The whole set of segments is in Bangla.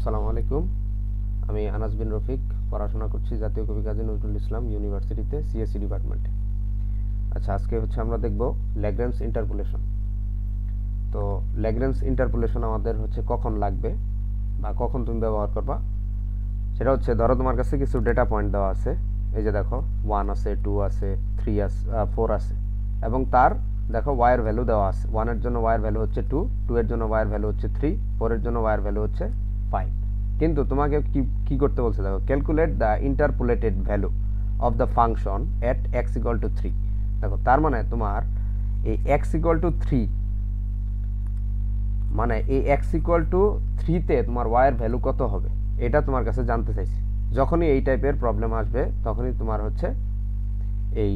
আসসালামু আলাইকুম। আমি আনাস বিন রফিক, পড়াশোনা করছি জাতীয় কবি কাজী নজরুল ইসলাম ইউনিভার্সিটিতে সিএসসি ডিপার্টমেন্টে। আচ্ছা, আজকে আমরা দেখব ল্যাগ্রেঞ্জ ইন্টারপোলেশন। তো ল্যাগ্রেঞ্জ ইন্টারপোলেশন আমাদের কখন লাগবে বা কখন তুমি ব্যবহার করবা, সেটা ধরো তোমার কাছে কিছু ডেটা পয়েন্ট দেওয়া আছে। এই যে দেখো 1 আছে, 2 আছে, 3 আছে, 4 আছে, এবং তার দেখো ওয়াইয়ের ভ্যালু দেওয়া আছে। 1 এর জন্য ওয়াইয়ের ভ্যালু হচ্ছে 2, 2 এর জন্য ওয়াইয়ের ভ্যালু হচ্ছে 3, 4 এর জন্য ওয়াইয়ের ভ্যালু হচ্ছে 5। কিন্তু তোমাকে কি করতে বলছে, দেখো calculate the interpolated value of the function at x equal to 3। দেখো তার মানে তোমার এই এক্স ইকুয়াল টু 3, মানে এই এক্স ইকুয়াল টু 3তে তোমার ওয়াইয়ের ভ্যালু কত হবে এটা তোমার কাছে জানতে চাইছি। যখনই এই টাইপের প্রবলেম আসবে তখনই তোমার এই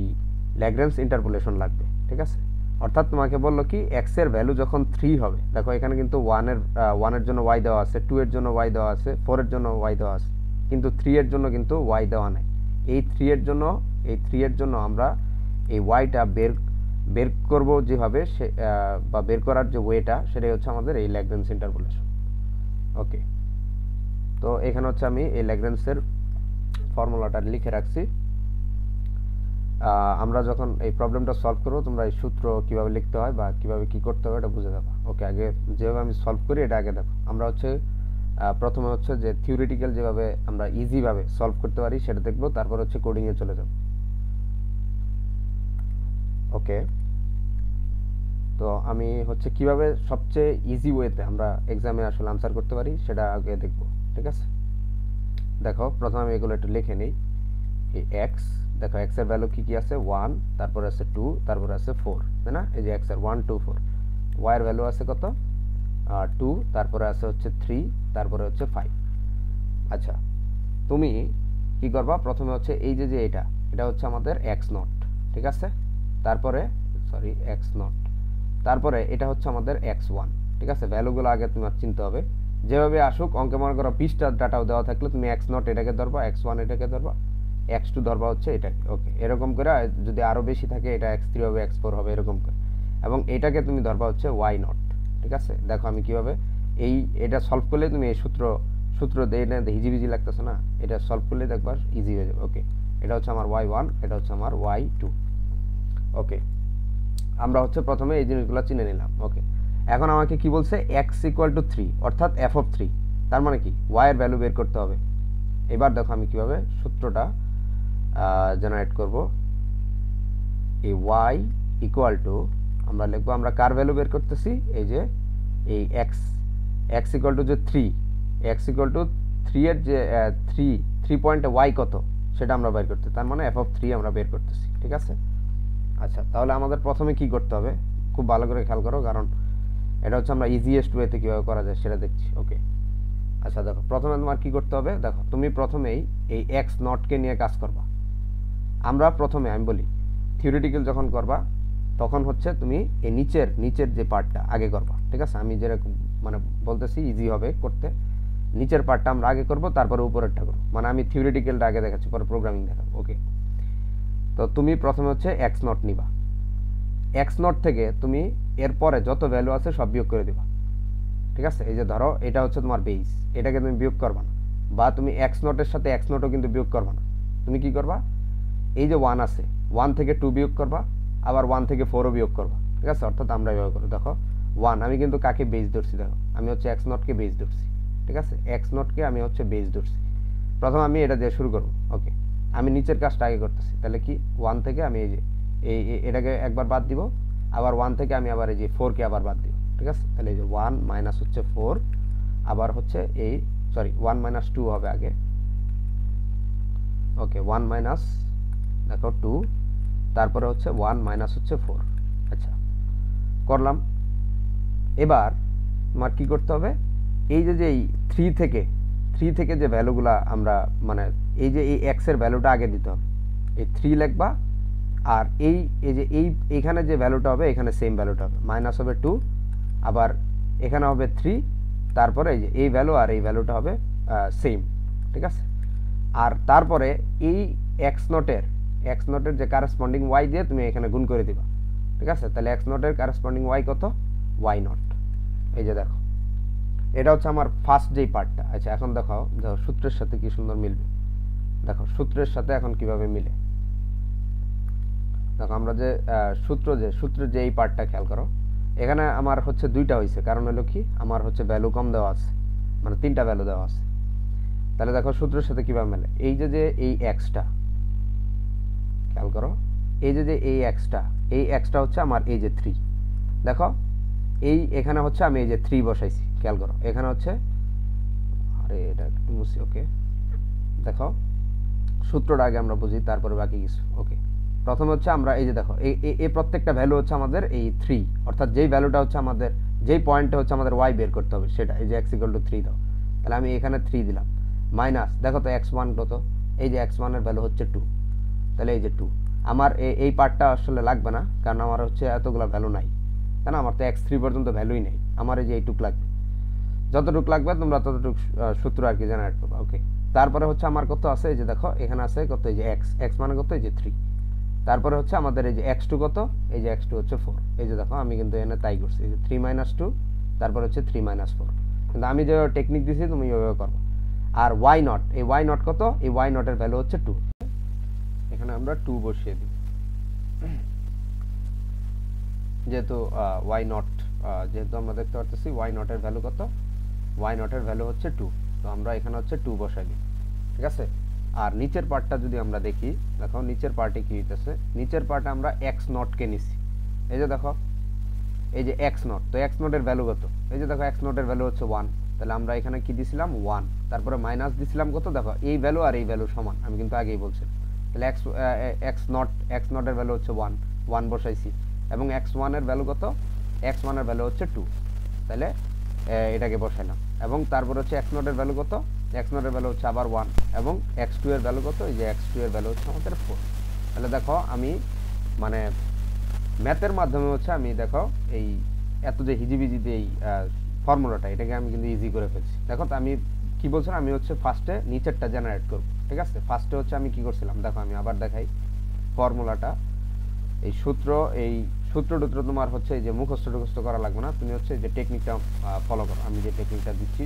ল্যাগ্রেঞ্জ ইন্টারপোলেশন লাগবে, ঠিক আছে। অর্থাৎ তোমাকে বললো কি এক্স এর ভ্যালু যখন 3 হবে, দেখো এখানে কিন্তু 1 এর জন্য ওয়াই দেওয়া আছে, 2 এর জন্য ওয়াই দেওয়া আছে, 4 এর জন্য ওয়াই দেওয়া আছে, কিন্তু 3 এর জন্য কিন্তু ওয়াই দেওয়া নাই। এই 3 এর জন্য আমরা এই ওয়াইটা বের করব যেভাবে, বা বের করার যে ওয়েটা, সেটাই আমাদের এই ল্যাগ্রেঞ্জ ইন্টারপোলেশন। ওকে, তো এখানে আমি এই ল্যাগ্রেঞ্জের ফর্মুলাটা লিখে রাখছি। আমরা যখন এই প্রবলেমটা সলভ করবো তোমরা এই সূত্র কিভাবে লিখতে হয় বা কিভাবে কি করতে হবে এটা বুঝে যাবে। ওকে, আগে যেভাবে আমি সলভ করি এটা আগে দেখো। আমরা প্রথমে যে থিওরিটিক্যাল যেভাবে আমরা ইজিভাবে সলভ করতে পারি সেটা দেখবো, তারপর কোডিংয়ে চলে যাব। ওকে, তো আমি কিভাবে সবচেয়ে ইজি ওয়েতে আমরা এক্সামে আসলে আনসার করতে পারি সেটা আগে দেখব, ঠিক আছে। দেখো প্রথমে আমি এগুলো একটু লিখে নিই। এই এক্স, দেখো এক্স এর ভ্যালু কি কি আছে, 1, তারপরে আছে 2, তারপরে আছে 4, তাই না? এই যে এক্স এর 1 2 4, ওয়াই এর ভ্যালু আছে কত, 2, তারপরে আছে 3, তারপরে 5। আচ্ছা, তুমি কি করবা, প্রথমে এই যে এটা আমাদের এক্স নট, ঠিক আছে। তারপরে এক্স নট, তারপরে এটা আমাদের x1, ঠিক আছে। ভ্যালুগুলো আগে তোমার চিনতে হবে। যেভাবে আসুক অঙ্কে, মনে করো 20টা ডাটাও দেওয়া থাকলে তুমি x0 এটাকে ধরবা, x1 এটাকে ধরবা, x2 ধরবা এটাকে। ওকে, এরকম করে যদি আরো বেশি থাকে এটা x3 হবে, x4 হবে, এরকম করে। এবং এটাকে তুমি ধরবা y0, ঠিক আছে। দেখো আমি কিভাবে এটা সলভ করলে তুমি এই সূত্র দেই না, হিজিবিজি লাগতেছে না, এটা সলভ করলে দেখবা ইজি হয়ে যাবে। ওকে, এটা আমার y1, এটা আমার y2। ওকে, আমরা প্রথমে এই জিনিসগুলো চিনে নিলাম। ওকে, এখন আমাকে কি বলছে, x ইকুয়াল টু 3, অর্থাৎ f অফ 3। তার মানে কি y এর ভ্যালু বের করতে হবে। এবার দেখো আমি কিভাবে সূত্রটা জেনারেট করব। এই y ইকুয়াল টু, আমরা লিখবো, আমরা কার ভ্যালু বের করতেছি, এই যে এই x ইকুয়াল টু যে 3, x ইকুয়াল টু 3 এর যে 3 পয়েন্টে y কত সেটা আমরা বের করতে, তার মানে f অফ 3 আমরা বের করতেছি, ঠিক আছে। আচ্ছা, তাহলে আমাদের প্রথমে কি করতে হবে, খুব ভালো করে খেয়াল করো, কারণ এটা আমরা ইজিয়েস্ট ওয়েতে কিভাবে করা যায় সেটা দেখছি। ওকে, আচ্ছা দেখো প্রথমে তোমার কি করতে হবে, দেখো তুমি প্রথমেই এই এক্স নটকে নিয়ে কাজ করবা। আমরা প্রথমে, আমি বলি থিওরিটিক্যাল যখন করবা তখন তুমি এই নিচের যে পার্টটা আগে করবা, ঠিক আছে। আমি যেরকম মানে বলতেছি ইজি হবে করতে, নিচের পার্টটা আমরা আগে করব, তারপরে উপরেরটা করবো। মানে আমি থিওরিটিক্যালটা আগে দেখাচ্ছি, পরে প্রোগ্রামিং দেখাবো। ওকে, তো তুমি প্রথমে এক্স নট নিবা। এক্স নট থেকে তুমি এরপরে যত ভ্যালু আছে সব বিয়োগ করে দিবা, ঠিক আছে। এই যে ধরো এটা তোমার বেস, এটাকে তুমি বিয়োগ করবা না, বা তুমি এক্স নটের সাথে এক্স নটও কিন্তু বিয়োগ করবা না। তুমি কি করবা, এই যে 1 আছে, 1 থেকে 2 বিয়োগ করবা, আবার 1 থেকে 4ও বিয়োগ করবা, ঠিক আছে। অর্থাৎ আমরা এভাবে করবো, দেখো 1, আমি কিন্তু কাকে বেস ধরছি, দেখো আমি এক্স নটকে বেস ধরছি, ঠিক আছে। এক্স নটকে আমি বেস ধরছি। প্রথম আমি এটা দিয়ে শুরু করবো। ওকে, আমি নিচের কাজটা আগে করতেছি, তাহলে কি 1 থেকে আমি এই যে এটাকে একবার বাদ দিব, আবার 1 থেকে আমি আবার এই যে 4কে আবার বাদ দিব, ঠিক আছে। তাহলে এই যে 1 মাইনাস 4, আবার এই 1 মাইনাস 2 হবে আগে। ওকে, 1 মাইনাস দেখো 2, তারপরে 1 মাইনাস 4। আচ্ছা, করলাম। এবার তোমার কি করতে হবে, এই যে 3 থেকে যে ভ্যালুগুলা আমরা, মানে এই যে এই এক্স এর ভ্যালুটা আগে দিতে হবে, এই 3 লিখবা, আর এই যে এইখানে যে ভ্যালুটা হবে এখানে সেম ভ্যালুটা হবে, মাইনাস হবে 2, আবার এখানে হবে 3, তারপরে এই যে এই ভ্যালু আর এই ভ্যালুটা হবে সেম, ঠিক আছে। আর তারপরে এই এক্স নটের যে কারেসপন্ডিং ওয়াই দিয়ে তুমি এখানে গুণ করে দিবা, ঠিক আছে। তাহলে এক্স নটের কারেসপন্ডিং ওয়াই কত, ওয়াই নট, এই যে দেখো এটা হচ্ছে আমার ফার্স্ট যেই পার্টটা। আচ্ছা এখন দেখো সূত্রের সাথে কি সুন্দর মিলবে, দেখো সূত্রের সাথে এখন কিভাবে মিলে। দেখো আমরা যে সূত্রের যে এই পার্টটা খেয়াল করো, এখানে আমার হচ্ছে দুইটা হয়েছে, কারণ হলো কি আমার হচ্ছে ভ্যালু কম দেওয়া আছে, মানে তিনটা ভ্যালু দেওয়া আছে। তাহলে দেখো সূত্রের সাথে কিভাবে মেলে, এই যে এই এক্সটা খেয়াল করো, এই যে এই এক্সটা হচ্ছে আমার এই যে 3, দেখো এই এখানে হচ্ছে আমি এই যে 3 বসাইছি, খেয়াল করো এখানে হচ্ছে, আরে এটা একটু মুছি, ওকে দেখো সূত্রটা আগে আমরা বুঝি তারপরে বাকি কিছু। ওকে প্রথমে হচ্ছে আমরা এই যে দেখো এই প্রত্যেকটা ভ্যালু হচ্ছে আমাদের এই 3, অর্থাৎ যেই ভ্যালুটা হচ্ছে আমাদের, যেই পয়েন্টে হচ্ছে আমাদের y বের করতে হবে সেটা, এই যে x = 3 দাও, তাহলে আমি এখানে 3 দিলাম, মাইনাস দেখো তো x1 কত, এই যে x1 এর ভ্যালু হচ্ছে 2, তাহলে এই যে 2 আমার এই পার্টটা আসলে লাগবে না, কারণ আমার হচ্ছে এতগুলো ভ্যালু নাই, তাই না, আমার তো x3 পর্যন্ত ভ্যালুই নেই, আমার এই যে এইটুক লাগবে, যতটুক লাগবে তোমরা ততটুক সূত্র আর কি জেনারেট করবে। ওকে তারপরে হচ্ছে আমার কত আছে, এই যে দেখো এখানে আছে কত, এই যে x মানে কত, এই যে 3, তারপরে হচ্ছে আমাদের এই যে x2 কত, এই যে x2 হচ্ছে 4, এই যে দেখো আমি কিন্তু এখানে তাই করছি, এই যে 3 - 2, তারপর হচ্ছে 3 - 4, কিন্তু আমি যে টেকনিক দিছি তুমি ওইভাবে করো। আর y0, এই y0 কত, এই y0 এর ভ্যালু হচ্ছে 2, এখানে আমরা 2 বসিয়ে দিই, যেহেতু y0 যেহেতু আমরা দেখতে পাচ্ছি y0 এর ভ্যালু কত, y0 এর ভ্যালু হচ্ছে 2, তো আমরা এখানে হচ্ছে 2 বসাই দিই, ঠিক আছে। আর নিচের পার্টটা যদি আমরা দেখি, দেখো নিচের পার্টে কি হইতেছে, নিচের পার্টে আমরা x0 কে নিছি, এই যে দেখো এই যে x0, তো x0 এর ভ্যালু কত, এই যে দেখো x0 এর ভ্যালু হচ্ছে 1, তাহলে আমরা এখানে কি দিছিলাম 1, তারপরে মাইনাস দিছিলাম কত, দেখো এই ভ্যালু আর এই ভ্যালু সমান, আমি কিন্তু আগেই বলছি, তাহলে x0 এর ভ্যালু হচ্ছে 1 বসাইছি, এবং x1 এর ভ্যালু কত, x1 এর ভ্যালু হচ্ছে 2, তাহলে এটাকে বসাইলাম, এবং তারপর হচ্ছে x0 এর ভ্যালু কত, x0 এর ভ্যালু হচ্ছে আবার 1, এবং x2 এর ভ্যালু কত, এই যে x2 এর ভ্যালু হচ্ছে আমাদের 4। তাহলে দেখো আমি মানে ম্যাথের মাধ্যমে হচ্ছে আমি দেখো এই এত যে হিজিবিজি এই ফর্মুলাটা, এটাকে আমি কিন্তু ইজি করে ফেলছি। দেখো তো আমি কি বলছিলাম, আমি হচ্ছে ফার্স্টে নিচেরটা জেনারেট করব, ঠিক আছে। ফার্স্টে হচ্ছে আমি কি করছিলাম, দেখো আমি আবার দেখাই ফর্মুলাটা, এই সূত্র টুত্র তোমার হচ্ছে এই যে মুখস্থ করা লাগবে না, তুমি হচ্ছে যে টেকনিকটা ফলো করো, আমি যে টেকনিকটা দিচ্ছি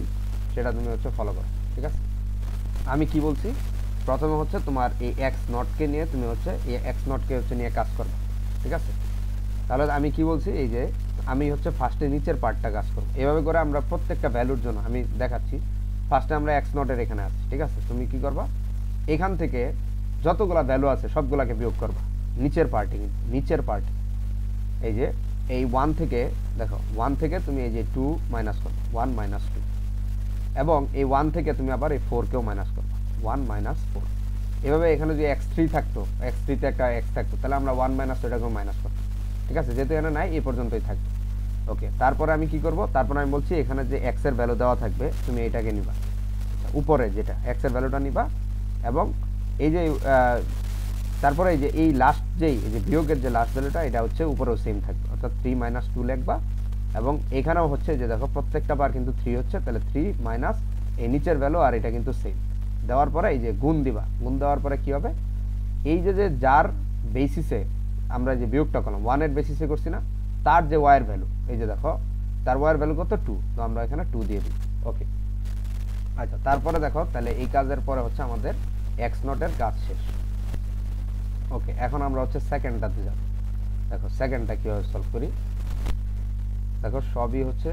সেটা তুমি হচ্ছে ফলো করো, ঠিক আছে। আমি কি বলছি, প্রথমে হচ্ছে তোমার এই x0 কে নিয়ে তুমি হচ্ছে এই x0 কে হচ্ছে নিয়ে কাজ করবে, ঠিক আছে। তাহলে আমি কি বলছি, এই যে আমি হচ্ছে ফার্স্টে নিচের পার্টটা কাজ করব, এভাবে করে আমরা প্রত্যেকটা ভ্যালুর জন্য আমি দেখাচ্ছি। ফার্স্টে আমরা x0 এর এখানে আছে, ঠিক আছে, তুমি কি করবা, এখান থেকে যতগুলা ভ্যালু আছে সবগুলাকে বিয়োগ করবা নিচের পার্টে, এই যে এই 1 থেকে দেখো 1 থেকে তুমি এই যে 2 মাইনাস করো, 1 - 2, এবং এই 1 থেকে তুমি আবার এই 4 কেও মাইনাস করবা, 1 - 4, এভাবে এখানে যদি x3 থাকতো, x3 তে একটা x থাকতো, তাহলে আমরা 1 - ওটাকেও মাইনাস করতাম, ঠিক আছে, যেহেতু এখানে নাই এই পর্যন্তই থাকবে। ওকে তারপরে আমি কি করব, তারপরে আমি বলছি এখানে যে x এর ভ্যালু দেওয়া থাকবে তুমি এটাকে নিবা, উপরে যেটা x এর ভ্যালুটা নিবা, এবং এই যে তারপরে এই যে এই লাস্ট এই যে বিয়োগের যে লাস্ট ভ্যালুটা, এটা হচ্ছে উপরেও সেম থাকবে, অর্থাৎ 3 - 2 লিখবা, এবং এখানেও হচ্ছে যে দেখো প্রত্যেকটা বার কিন্তু 3 হচ্ছে, তাহলে 3 মাইনাস এই নিচের ভ্যালু আর এটা কিন্তু সেম, দেওয়ার পরে এই যে গুণ দিবা, গুণ দেওয়ার পরে কি হবে, এই যে যার বেসিসে আমরা যে বিয়োগটা করলাম 1 এর বেসিসে করছি না, তার যে y এর ভ্যালু, এই যে দেখো তার y এর ভ্যালু কত 2, তো আমরা এখানে 2 দিয়ে দিই। ওকে আচ্ছা তারপরে দেখো তাহলে এই কাজের পরে হচ্ছে আমাদের x0 এর কাজ শেষ। ওকে এখন আমরা হচ্ছে সেকেন্ডটাতে যাব, দেখো সেকেন্ডটা কিভাবে সলভ করি, দেখো সবই হচ্ছে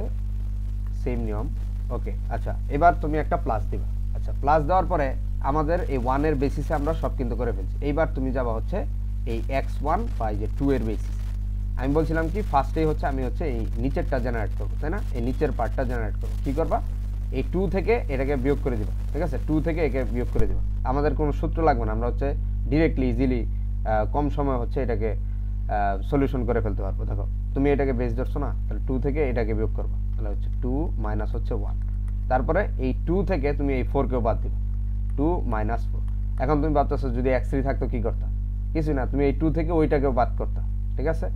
সেম নিয়ম। ওকে আচ্ছা এবার তুমি একটা প্লাস দিবা, আচ্ছা প্লাস দেওয়ার পরে আমাদের এই 1 এর বেসিসে আমরা সব কিন্তু করে ফেলছি, এইবার তুমি যাবা হচ্ছে এই x1 বা এই যে 2 এর বেসিস, আমি বলছিলাম কি ফার্স্টেই হচ্ছে আমি হচ্ছে এই নিচেরটা জেনারেট করবো, তাই না, এই নিচের পার্টটা জেনারেট করবো, কি করবা, এই 2 থেকে এটাকে বিয়োগ করে দিবা, ঠিক আছে, 2 থেকে একে বিয়োগ করে দিবা, আমাদের কোনো সূত্র লাগবে না, আমরা হচ্ছে ডিরেক্টলি ইজিলি কম সময় হচ্ছে এটাকে সলিউশন করে ফেলতে পারবো। দেখো তুমি এটাকে বেস ধরছো না, তাহলে 2 থেকে এটাকে বিয়োগ করবা, তাহলে হচ্ছে 2 মাইনাস হচ্ছে 1, তারপরে এই 2 থেকে তুমি এই 4 কেও বাদ দিবা, 2 - 4, এখন তুমি ভাবতেছো যদি x3 থাকতো কি করতা, কিছু না, তুমি এই 2 থেকে ওইটাকেও বাদ করতা, ঠিক আছে।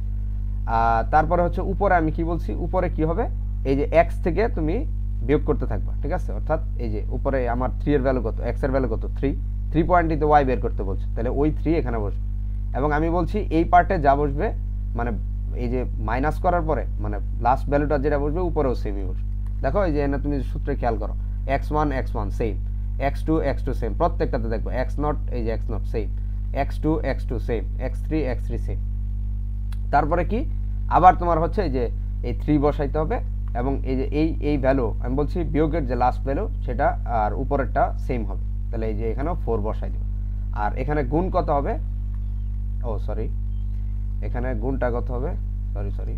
তারপরে হচ্ছে উপরে আমি কি বলছি, উপরে কি হবে, এই যে x থেকে তুমি বিয়োগ করতে থাকবা, ঠিক আছে, অর্থাৎ এই যে উপরে আমার 3 এর ভ্যালু কত, x এর ভ্যালু কত 3 পয়েন্টটিতে y বের করতে বলছে, তাহলে ওই 3 এখানে বসবে, এবং আমি বলছি এই পার্টে যা বসবে মানে এই যে মাইনাস করার পরে মানে লাস্ট ভ্যালুটা যেটা বসবে উপরেও সেমই বসবে, দেখো এই যে এখানে তুমি সূত্রে খেয়াল করো x1 x1 same, x2 x2 same, প্রত্যেকটাতে দেখবো x0 এই যে x0 same, x2 x2 same, x3 x3 same. তারপরে কি আবার তোমার হচ্ছে এই যে এই 3 বসাইতে হবে এবং এই যে এই ভ্যালু আমি বলছি বিয়োগের যে লাস্ট ভ্যালু সেটা আর উপরেরটা সেম হবে, তাহলে এই যে এখানেও 4 বসাই দেব। আর এখানে গুণ কত হবে, ও সরি এখানে গুণটা কত হবে, সরি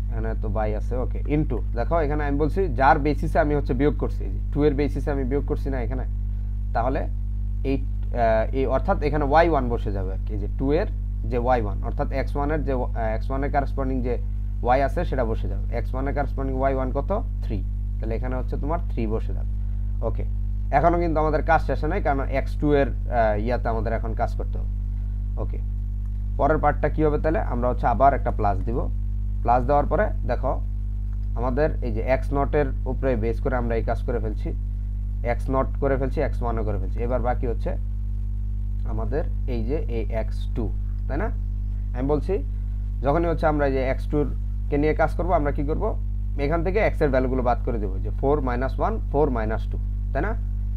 এখানে তো বাই আছে, ওকে ইনটু, দেখো এখানে আমি বলছি যার বেসিসে আমি হচ্ছে বিয়োগ করছি 2 এর বেসিসে আমি বিয়োগ করছি না এখানে, তাহলে এই অর্থাৎ এখানে y1 বসে যাবে আর কি, যে 2 এর যে y1 অর্থাৎ x1 এর যে x1 এর করেসপন্ডিং যে y আছে সেটা বসে যাবে, x1 এর করেসপন্ডিং y1 কত 3, তাহলে এখানে হচ্ছে তোমার 3 বসে যাবে। ওকে, এখনো কিন্তু আমাদের কাজ শেষ নাই, কারণ x2 এর ইয়াতে আমাদের এখন কাজ করতে হবে। ওকে, পরের পার্টটা কি হবে, তাহলে আমরা হচ্ছে আবার একটা প্লাস দিব, প্লাস দেওয়ার পরে দেখো আমাদের এই যে x0 এর উপরে বেস করে আমরা এই কাজ করে ফেলছি, x0 করে ফেলছি, x1 ও করে ফেলছি, এবার বাকি হচ্ছে আমাদের এই যে এই x2, তাই না? আমি বলছি যখনই হচ্ছে আমরা এই যে x2 কে নিয়ে কাজ করব আমরা কি করব, এখান থেকে x এর ভ্যালুগুলো বাদ করে দেব, যে 4 - 1 4 - 2, তাই না?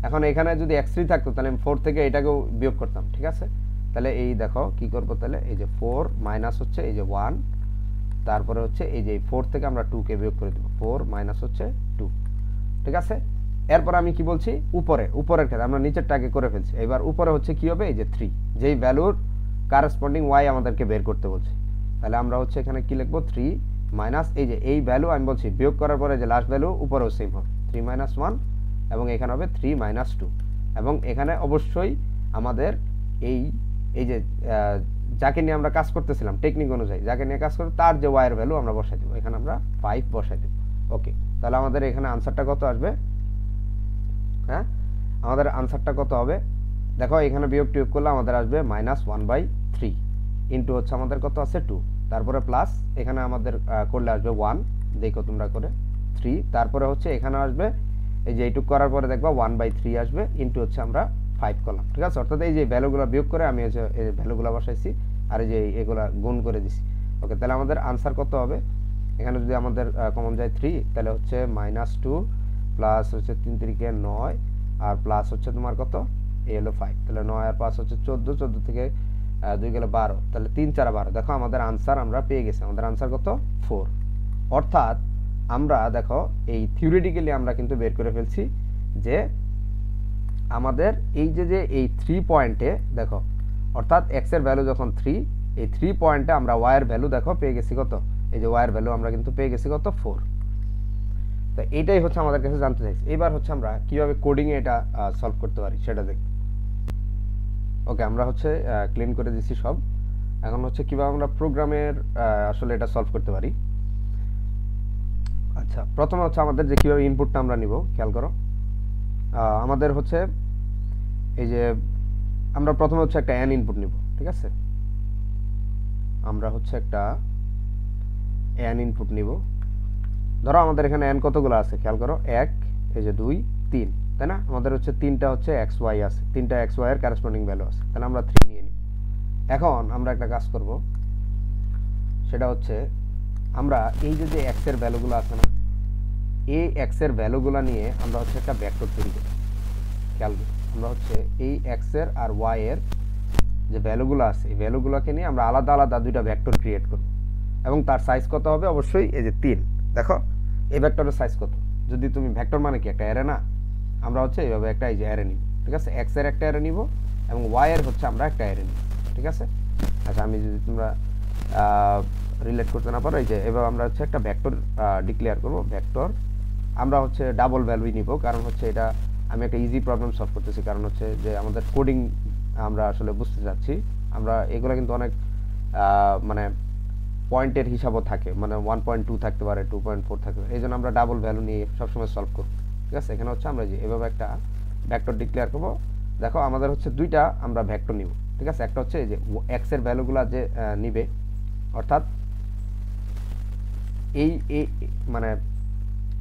এখন এখানে যদি x3 থাকতো তাহলে আমি 4 থেকে এটাকেও বিয়োগ করতাম, ঠিক আছে? তাহলে এই দেখো কি করব, তাহলে এই যে 4 মাইনাস হচ্ছে এই যে 1, তারপরে হচ্ছে এই যে 4 থেকে আমরা 2 কে বিয়োগ করে দেব, 4 মাইনাস হচ্ছে 2, ঠিক আছে? এরপর আমি কি বলছি, উপরের ক্ষেত্রে আমরা নিচেরটাকে করে ফেলছি, এবার উপরে হচ্ছে কি হবে, এই যে 3 যেই ভ্যালুর কারেসপন্ডিং y আমাদেরকে বের করতে বলছে, তাহলে আমরা হচ্ছে এখানে কি লিখবো, 3 মাইনাস এই যে এই ভ্যালু আমি বলছি বিয়োগ করার পরে যে লাস্ট ভ্যালু উপরেও সেম হবে, 3 - 1 এবং এখানে হবে 3 - 2, এবং এখানে অবশ্যই আমাদের এই যে যাকে নিয়ে আমরা কাজ করতেছিলাম টেকনিক অনুযায়ী যাকে নিয়ে কাজ করব তার যে y এর ভ্যালু আমরা বসাই দেব, এখানে আমরা 5 বসাই দেব। ওকে, তাহলে আমাদের এখানে আনসারটা কত আসবে, হ্যাঁ আমাদের আনসারটা কত হবে, দেখো এখানে বিয়োগ টিয়োগ করলে আমাদের আসবে -1/3 ইন্টু হচ্ছে আমাদের কত আছে 2, তারপরে প্লাস এখানে আমাদের করলে আসবে 1, দেখো তোমরা করে 3, তারপরে হচ্ছে এখানে আসবে এই যে এইটুক করার পরে দেখবা 1/3 আসবে ইন্টু হচ্ছে আমরা 5 করলাম, ঠিক আছে? অর্থাৎ এই যে ভ্যালুগুলো বিয়োগ করে আমি হচ্ছে এই ভ্যালুগুলো বসাইছি আর এই যে এগুলা গুণ করে দিছি। ওকে, তাহলে আমাদের আনসার কত হবে, এখানে যদি আমাদের কমন যায় 3, তাহলে হচ্ছে -2 প্লাস হচ্ছে 3 3 9 আর প্লাস হচ্ছে তোমার কত এই হলো 5, তাহলে 9 আর 5 হচ্ছে 14, 14 থেকে 2 গেলে 12, তাহলে 3 4 12, দেখো আমাদের আনসার আমরা পেয়ে গেছি, আমাদের আনসার কত 4। অর্থাৎ আমরা দেখো এই থিওরিটিক্যালি আমরা কিন্তু বের করে ফেলছি যে আমাদের এই যে এই 3 পয়েন্টে দেখো, অর্থাৎ x এর ভ্যালু যখন 3, এই 3 পয়েন্টে আমরা y এর ভ্যালু দেখো পেয়ে গেছি কত, এই যে y এর ভ্যালু আমরা কিন্তু পেয়ে গেছি কত 4। তো এইটাই হচ্ছে আমাদের কাছে জানতে চাইছি। এবার হচ্ছে আমরা কিভাবে কোডিং এ এটা সলভ করতে পারি সেটা দেখব। ওকে, আমরা হচ্ছে ক্লিন করে দিছি সব, এখন হচ্ছে কিভাবে আমরা প্রোগ্রামের আসলে এটা সলভ করতে পারি। আচ্ছা, প্রথমে হচ্ছে আমাদের যে কিভাবে ইনপুটটা আমরা নিব খেয়াল করো, আমাদের হচ্ছে এই যে আমরা প্রথমে হচ্ছে একটা n ইনপুট নিব, ঠিক আছে? আমরা হচ্ছে একটা n ইনপুট নিব, ধরো আমাদের এখানে n কতগুলো আছে খেয়াল করো, 1 এই যে 2 3, তাই না? আমাদের হচ্ছে তিনটা হচ্ছে xy আছে, তিনটা xy এর করেসপন্ডিং ভ্যালু আছে, তাহলে আমরা 3 নিয়ে নিই। এখন আমরা একটা কাজ করব, সেটা হচ্ছে আমরা এই যে x এর ভ্যালুগুলো আছে না, এই x এর ভ্যালুগুলো নিয়ে আমরা হচ্ছে একটা ভেক্টর তৈরি করি। খেয়াল করি আমরা হচ্ছে এই x এর আর y এর যে ভ্যালুগুলো আছে এই ভ্যালুগুলোকে নিয়ে আমরা আলাদা আলাদা দুইটা ভেক্টর ক্রিয়েট করব, এবং তার সাইজ কত হবে, অবশ্যই এই যে 3। দেখো এই ভেক্টরের সাইজ কত, যদি তুমি ভেক্টর মানে কি একটা অ্যারে না, আমরা হচ্ছে এইভাবে একটা এই যে অ্যারে নিব, ঠিক আছে? x এর একটা অ্যারে নিব এবং y এর হচ্ছে আমরা একটা অ্যারে নিব, ঠিক আছে? আচ্ছা, আমি যদি তোমরা রিলেট করতে না পারো, এই যে এভাবে আমরা হচ্ছে একটা ভেক্টর ডিক্লেয়ার করব, ভেক্টর আমরা হচ্ছে ডাবল ভ্যালুই নিব, কারণ হচ্ছে এটা আমি একটা ইজি প্রবলেম সলভ করতেছি, কারণ হচ্ছে যে আমাদের কোডিং আমরা আসলে বুঝতে যাচ্ছি, আমরা এগুলো কিন্তু অনেক মানে পয়েন্টের হিসাবও থাকে, মানে 1.2 থাকতে পারে, 2.4 থাকতে পারে, এই জন্য আমরা ডাবল ভ্যালু নিয়ে সবসময় সলভ করব, ঠিক আছে? এখানে হচ্ছে আমরা যে এভাবে একটা ভেক্টর ডিক্লেয়ার করব। দেখো আমাদের হচ্ছে দুইটা আমরা ভেক্টর নিব, ঠিক আছে? একটা হচ্ছে এই যে x এর ভ্যালুগুলো যে নিবে, অর্থাৎ এই মানে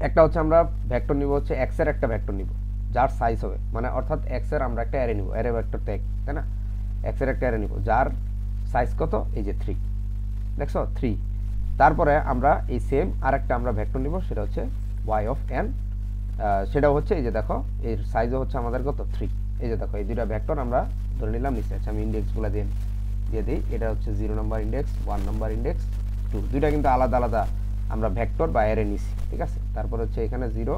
একটা হচ্ছে আমরা ভেক্টর নিব হচ্ছে x এর একটা ভেক্টর নিব যার সাইজ হবে, মানে অর্থাৎ x এর আমরা একটা অ্যারে নিব, অ্যারে ভেক্টর ট্যাগ, তাই না? x এর একটা অ্যারে নিব যার সাইজ কত, এই যে 3, দেখছো 3। তারপরে আমরা এই সেম আরেকটা আমরা ভেক্টর নিব, সেটা হচ্ছে ওয়াই অফ এন, সেটাও হচ্ছে এই যে দেখো এর সাইজও হচ্ছে আমাদের কত 3। এই যে দেখো এই দুইটা ভেক্টর আমরা ধরে নিলাম নিচে। আচ্ছা আমি ইন্ডেক্সগুলো দিয়ে দিই। এটা হচ্ছে 0 নম্বর ইন্ডেক্স, 1 নম্বর ইন্ডেক্স, 2, দুইটা কিন্তু আলাদা আলাদা আমরা ভেক্টর বা অ্যারে নিছি, ঠিক আছে। তারপর হচ্ছে এখানে 0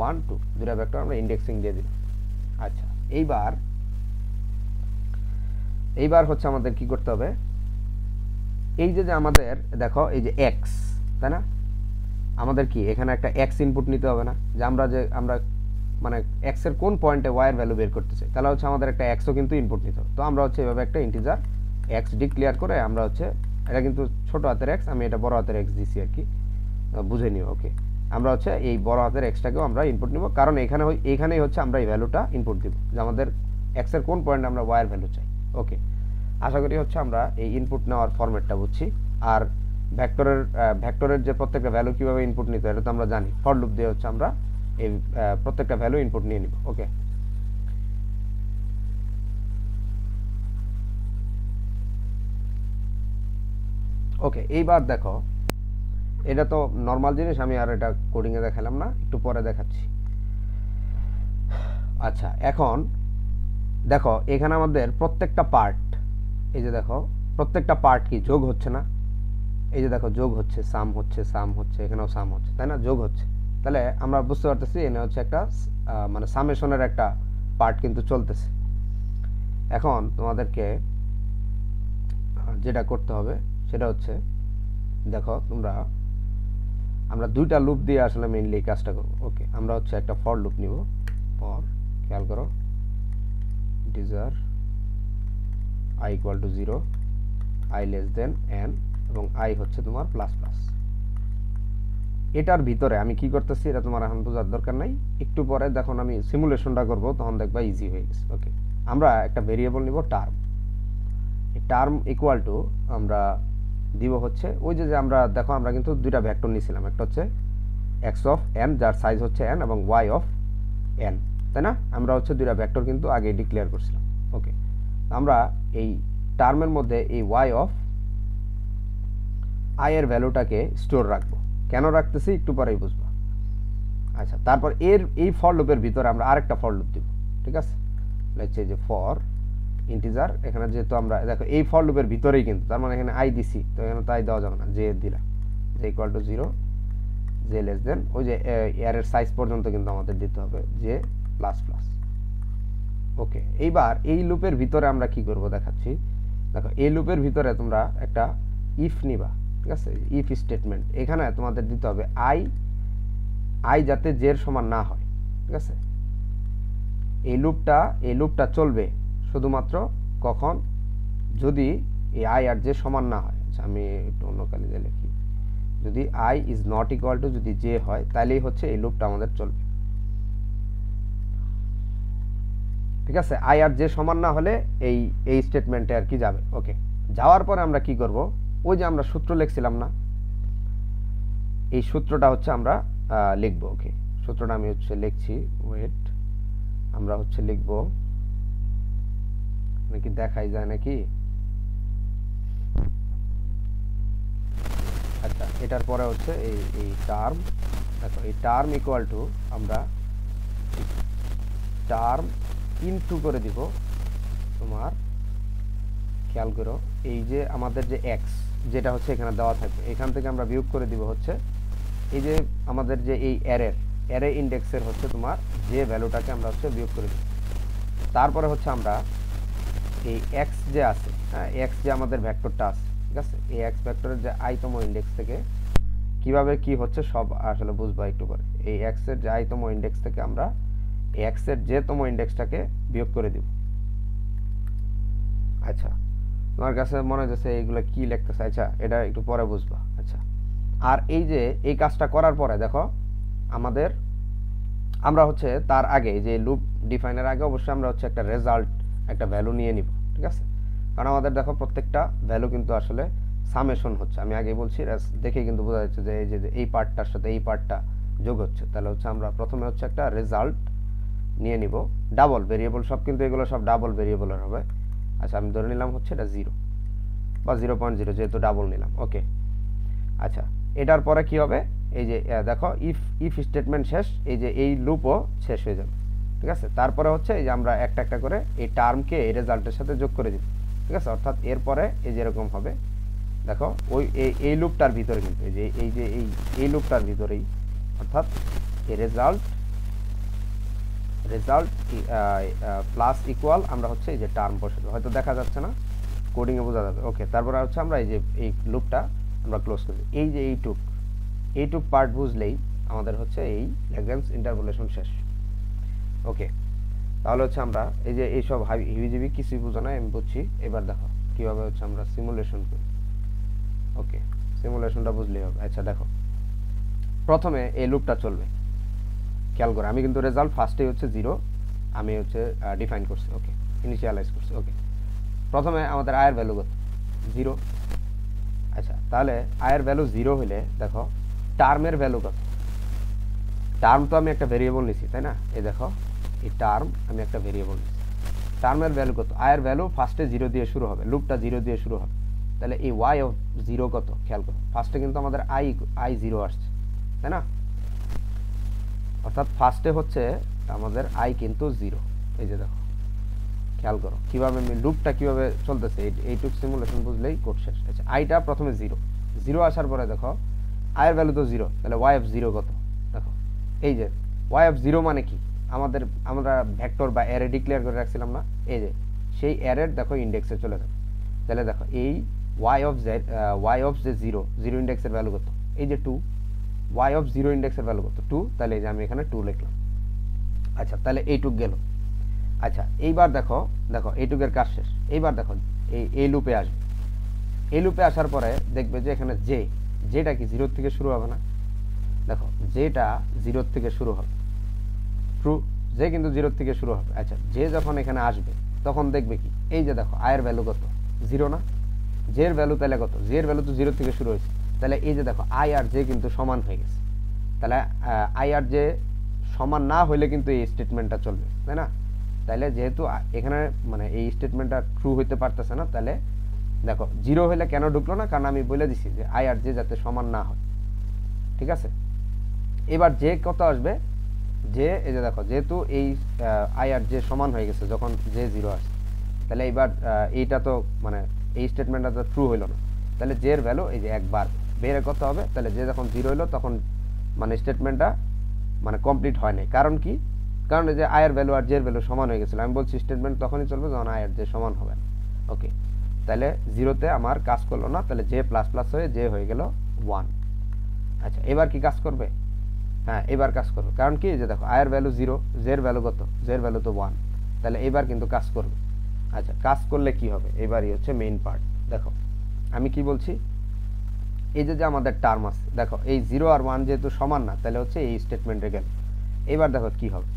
1 2 দুইটা ভেক্টর আমরা ইন্ডেক্সিং দিয়ে দিই। আচ্ছা এইবার হচ্ছে আমাদের কি করতে হবে, এই যে আমাদের দেখো এই যে এক্স, তাই না, আমাদের কি এখানে একটা এক্স ইনপুট নিতে হবে না, যে আমরা মানে এক্স এর কোন পয়েন্টে ওয়াই এর ভ্যালু বের করতে চাই, তাহলে হচ্ছে আমাদের একটা এক্সও কিন্তু ইনপুট নিতে হবে। তো আমরা হচ্ছে এভাবে একটা ইন্টিজার এক্স ডিক্লেয়ার করে আমরা হচ্ছে, এটা কিন্তু ছোট হাতের এক্স, আমি এটা বড় হাতের এক্স দিছি আর কি, বুঝে নিও। ওকে, আমরা হচ্ছে এই বড় হাতের এক্সটাকেও আমরা ইনপুট নিব, কারণ এইখানেই হচ্ছে আমরা এই ভ্যালুটা ইনপুট দিব, যে আমাদের এক্স এর কোন পয়েন্টে আমরা ওয়াই এর ভ্যালু চাই। ওকে, আশা করি হচ্ছে আমরা এই ইনপুট নেওয়ার ফরম্যাটটা বুঝছি। আর ভেক্টরের যে প্রত্যেকটা ভ্যালু কিভাবে ইনপুট নিতে হয় এটা তো আমরা জানি, ফর লুপ দিয়ে হচ্ছে আমরা এই প্রত্যেকটা ভ্যালু ইনপুট নিয়ে নিব। ওকে, ওকে এইবার দেখো এটা তো নর্মাল জিনিস, আমি আর এটা কোডিংয়ে দেখালাম না, একটু পরে দেখাচ্ছি। আচ্ছা এখন দেখো এখানে আমাদের প্রত্যেকটা পার্ট, এই যে দেখো প্রত্যেকটা পার্ট কি যোগ হচ্ছে না, এই যে দেখো যোগ হচ্ছে, সাম হচ্ছে, এখানেও সাম হচ্ছে, তাই না, যোগ হচ্ছে। তাহলে আমরা বুঝতে পারতেছি এখানে হচ্ছে একটা মানে সামেশনের একটা পার্ট কিন্তু চলতেছে। এখন তোমাদেরকে যেটা করতে হবে সেটা হচ্ছে, দেখো আমরা দুইটা লুপ দিয়ে আসলে মেইনলি এই কাজটা করবো। ওকে, আমরা হচ্ছে একটা ফর লুপ নিব, ফর, খেয়াল করো, integer i equal to 0, i less than n, এবং i হচ্ছে তোমার প্লাস প্লাস। এটার ভিতরে আমি কি করতেছি এটা তোমার এখন বোঝার দরকার নাই, একটু পরে যখন আমি সিমুলেশনটা করব তখন দেখবা ইজি হয়ে গেছে। ওকে, আমরা একটা ভেরিয়েবল নিব টার্ম, টার্ম ইকুয়াল টু আমরা দিব হচ্ছে ওই যে আমরা দেখো আমরা কিন্তু দুইটা ভেক্টর নিয়েছিলাম, একটা হচ্ছে x অফ n যার সাইজ হচ্ছে n এবং y অফ n, তাই না, আমরা হচ্ছে দুইটা ভেক্টর কিন্তু আগে ডিক্লেয়ার করছিলাম। ওকে, আমরা এই টার্মের মধ্যে এই y অফ i এর ভ্যালুটাকে স্টোর রাখবো, কেন রাখতেছি একটু পরেই বুঝবো। আচ্ছা তারপর এই ফর লুপের ভিতরে আমরা আরেকটা ফর লুপ দিব, ঠিক আছে, হচ্ছে যে ফর ইন্টিজার, এখানে যেহেতু আমরা দেখো এই ফর লুপের ভিতরেই কিন্তু, তার মানে এখানে আই দিছি, তো এখানে তো আই দেওয়া যাবে না, জে দিলাম, J equal to 0, j less দেন ওই যে এর সাইজ পর্যন্ত কিন্তু আমাদের দিতে হবে জে প্লাস প্লাস। ওকে, এইবার এই লুপের ভিতরে আমরা কি করব দেখাচ্ছি। দেখো এই লুপের ভিতরে তোমরা একটা ইফ নিবা, ঠিক আছে, ইফ স্টেটমেন্ট, এখানে তোমাদের দিতে হবে আই যাতে জের সমান না হয়, ঠিক আছে। এই লুপটা চলবে শুধুমাত্র কখন, যদি এই আই আর জে সমান না হয়। আচ্ছা আমি একটু অন্য কালি দিয়ে লিখি, যদি I is not equal to যদি জে হয় তাহলেই হচ্ছে এই লুপটা আমাদের চলবে, ঠিক আছে। আই আর জে সমান না হলে এই স্টেটমেন্টে আর কি যাবে। ওকে, যাওয়ার পরে আমরা কি করব, ওই যে আমরা সূত্র লিখছিলাম না, এই সূত্রটা হচ্ছে আমরা লিখব। ওকে, সূত্রটা আমি হচ্ছে লিখছি, ওয়েট, আমরা হচ্ছে লিখব, নাকি দেখাই যায় নাকি, আচ্ছা এটার পরে হচ্ছে এই টার্ম, দেখো এই টার্ম ইকুয়াল টু আমরা টার্ম ইনটু করে দিব তোমার, খেয়াল করো এই যে আমাদের যে এক্স যেটা হচ্ছে এখানে দেওয়া থাকবে, এখান থেকে আমরা বিয়োগ করে দিব হচ্ছে এই যে আমাদের যে এই অ্যারে ইন্ডেক্সের হচ্ছে তোমার যে ভ্যালুটাকে আমরা হচ্ছে বিয়োগ করে দিব। তারপরে হচ্ছে আমরা এই এক্স যে আছে, হ্যাঁ এক্স যে আমাদের ভেক্টরটা আছে, ঠিক আছে, এই এক্স ভেক্টরের যে আইতম ইন্ডেক্স থেকে কিভাবে কি হচ্ছে সব আসলে বুঝবা একটু পরে। এই এক্স এর যে আইতম ইন্ডেক্স থেকে আমরা এক্স এর যে তম ইন্ডেক্সটাকে বিয়োগ করে দিব। আচ্ছা তোমার কাছে মনে হচ্ছে এইগুলো কি লিখতেছে, আচ্ছা এটা একটু পরে বুঝবা। আচ্ছা, আর এই যে এই কাজটা করার পরে দেখো আমরা হচ্ছে তার আগে যে লুপ ডিফাইনের আগে অবশ্যই আমরা হচ্ছে একটা রেজাল্ট, একটা ভ্যালু নিয়ে নিব, ঠিক আছে, কারণ আমাদের দেখো প্রত্যেকটা ভ্যালু কিন্তু আসলে সামেশন হচ্ছে, আমি আগে বলছি দেখে কিন্তু বোঝা যাচ্ছে যে এই যে এই পার্টটার সাথে এই পার্টটা যোগ হচ্ছে, তাহলে হচ্ছে আমরা প্রথমে হচ্ছে একটা রেজাল্ট নিয়ে নিব, ডাবল ভেরিয়েবল সব, কিন্তু এগুলো সব ডাবল ভেরিয়েবলের হবে। আচ্ছা আমি ধরে নিলাম হচ্ছে এটা 0 বা 0.0, যেহেতু ডাবল নিলাম। ওকে, আচ্ছা এটার পরে কি হবে, এই যে দেখো ইফ স্টেটমেন্ট শেষ, এই যে এই লুপও শেষ হয়ে যাবে, ঠিক আছে। তারপরে হচ্ছে এই যে আমরা একটা একটা করে এই টার্মকে এই রেজাল্টের সাথে যোগ করে দিব, ঠিক আছে। অর্থাৎ এরপরে এই যেরকম হবে দেখো ওই এই লুপটার ভিতরে কিন্তু এই লুপটার ভিতরেই, অর্থাৎ এই রেজাল্ট প্লাস ইকুয়াল আমরা হচ্ছে এই যে টার্ম বসাবো, হয়তো দেখা যাচ্ছে না, কোডিংয়ে বোঝা যাবে। ওকে, তারপরে হচ্ছে আমরা এই যে এই লুপটা আমরা ক্লোজ করি। এই যে এইটুক পার্ট বুঝলেই আমাদের হচ্ছে এই ল্যাগ্রাঞ্জ ইন্টারপোলেশন শেষ। ওকে, তাহলে হচ্ছে আমরা এই যে এইসব হিবিজিবি কিছুই বোঝা নাই, আমি বুঝছি। এবার দেখো কীভাবে হচ্ছে আমরা সিমুলেশন করি। ওকে, সিমুলেশনটা বুঝলেই হবে। আচ্ছা দেখো, প্রথমে এই লুপটা চলবে, খেয়াল করে আমি কিন্তু রেজাল্ট ফার্স্টেই হচ্ছে 0 আমি হচ্ছে ডিফাইন করছি। ওকে, ইনিশিয়ালাইজ করছি। ওকে, প্রথমে আমাদের আয়ের ভ্যালু কত? 0। আচ্ছা, তাহলে আয়ের ভ্যালু 0 হলে দেখো টার্মের ভ্যালু কত? টার্ম তো আমি একটা ভেরিয়েবল নিছি, তাই না? এই দেখো এই টার্ম আমি একটা ভেরিয়েবল নিছি, টার্মের ভ্যালু কত? আয়ের ভ্যালু ফার্স্টে 0 দিয়ে শুরু হবে, লুপটা 0 দিয়ে শুরু হবে। তাহলে এই ওয়াই অফ 0 কত? খেয়াল করো, ফার্স্টে কিন্তু আমাদের আই 0 আসছে, তাই না? অর্থাৎ ফার্স্টে হচ্ছে আমাদের আই কিন্তু 0। এই যে দেখো, খেয়াল করো কীভাবে লুপটা কীভাবে চলতেছে, এইটুক সিমুলেশন বুঝলেই কোড শেষ। আচ্ছা, আইটা প্রথমে 0 আসার পরে দেখো আয়ের ভ্যালু তো 0, তাহলে ওয়াই অফ 0 কত? দেখো এই যে ওয়াই অফ 0 মানে কি, আমরা ভেক্টর বা অ্যারে ডিক্লেয়ার করে রাখছিলাম না, এই যে সেই অ্যারের দেখো ইন্ডেক্সে চলে যাবে। তাহলে দেখো এই ওয়াই অফ যে 0 ইন্ডেক্সের ভ্যালু কত? এই যে 2। ওয়াই অফ 0 ইন্ডেক্সের ভ্যালু কত? 2। তাহলে এই যে আমি এখানে 2 লিখলাম। আচ্ছা, তাহলে এইটুক গেল। আচ্ছা, এইবার দেখো এইটুকের কাজ শেষ। এইবার দেখো এই লুপে আসবে, এই লুপে আসার পরে দেখবে যে এখানে যেটা কি 0 থেকে শুরু হবে না? দেখো যেটা 0 থেকে শুরু হবে, ট্রু, যে কিন্তু 0 থেকে শুরু হবে। আচ্ছা, যে যখন এখানে আসবে তখন দেখবে কি, এই যে দেখো আয়ের ভ্যালু কত? 0 না? জের ভ্যালু তাহলে কত? জের ভ্যালু তো 0 থেকে শুরু হয়েছে, তাহলে এই যে দেখো আই আর জে কিন্তু সমান হয়ে গেছে। তাহলে আই আর জে সমান না হইলে কিন্তু এই স্টেটমেন্টটা চলবে, তাই না? তাহলে যেহেতু এখানে মানে এই স্টেটমেন্টটা ট্রু হইতে পারতেছে না, তাহলে দেখো 0 হইলে কেন ঢুকলো না? কারণ আমি বলে দিছি যে আই আর জে যাতে সমান না হয়, ঠিক আছে। এবার যে কত আসবে? যে এই যে দেখো যেহেতু এই আই আর জে সমান হয়ে গেছে যখন জে 0 আসছে, তাহলে এবার এইটা তো মানে এই স্টেটমেন্টটা তো ট্রু হইলো না, তাহলে জের ভ্যালু এই যে একবার বের করতে হবে। তাহলে যে যখন 0 হইলো তখন মানে স্টেটমেন্টটা মানে কমপ্লিট হয় নাই। কারণ কি? কারণ এই যে আয়ের ভ্যালু আর জের ভ্যালু সমান হয়ে গেছিল। আমি বলছি স্টেটমেন্ট তখনই চলবে যখন আই আর জে সমান হবে। ওকে, তাহলে 0-তে আমার কাজ করলো না, তাহলে জে প্লাস প্লাস হয়ে জে হয়ে গেল 1। আচ্ছা, এবার কি কাজ করবে? হ্যাঁ, এবার কাজ করবে। কারণ কি, যে দেখো আয়ের ভ্যালু 0, জের ভ্যালু কত? জের ভ্যালু তো 1, তাহলে এবার কিন্তু কাজ করবে। আচ্ছা, কাজ করলে কি হবে? এবারই হচ্ছে মেইন পার্ট। দেখো আমি কি বলছি, এই যে আমাদের টার্ম আছে, দেখো এই 0 আর 1 যেহেতু সমান না, তাহলে হচ্ছে এই স্টেটমেন্টে গেল। এবার দেখো কি হবে,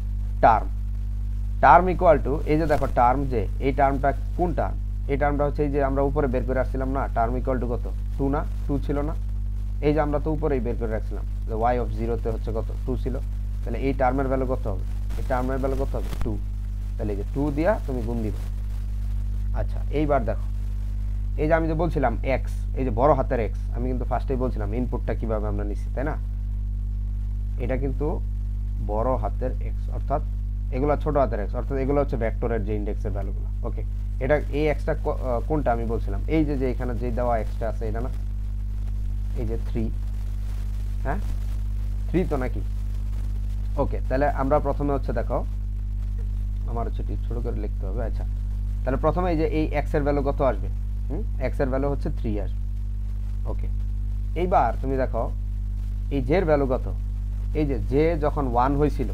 টার্ম ইকুয়াল টু, এই যে দেখো টার্ম, যে এই টার্মটা কোন টার্ম? এই টার্মটা হচ্ছে এই যে আমরা উপরে বের করে আসছিলাম না, টার্ম ইকুয়াল টু কত? 2 না? 2 ছিল না? এই যে আমরা তো উপরেই বের করে রাখছিলাম যে ওয়াই অফ 0-তে হচ্ছে কত? 2 ছিল। তাহলে এই টার্মের ভ্যালু কত হবে? এই টার্মের ভ্যালু কত হবে? 2। তাহলে এই যে 2 দিয়া তুমি গুণ দিবে। আচ্ছা, এইবার দেখো এই যে আমি যে বলছিলাম এক্স, এই যে বড় হাতের এক্স, আমি কিন্তু ফার্স্টেই বলছিলাম ইনপুটটা কিভাবে আমরা নিচ্ছি, তাই না? এটা কিন্তু বড় হাতের এক্স, অর্থাৎ এগুলো ছোট হাতের এক্স, অর্থাৎ এগুলো হচ্ছে ভেক্টরের যে ইন্ডেক্সের ভ্যালুগুলো। ওকে, এটা এই এক্সটা কোনটা আমি বলছিলাম, এই যে এখানে যে দেওয়া এক্সটা আছে এটা না? এই যে 3, হ্যাঁ 3 তো নাকি? ওকে, তাহলে আমরা প্রথমে হচ্ছে দেখো আমার হচ্ছে ছোট করে লিখতে হবে। আচ্ছা, তাহলে প্রথমে এই যে এই এক্স এর ভ্যালু কত আসবে? এক্স এর ভ্যালু হচ্ছে 3 আসবে। ওকে, এইবার তুমি দেখো এই জের ভ্যালু কত? এই যে জে যখন 1 হয়েছিল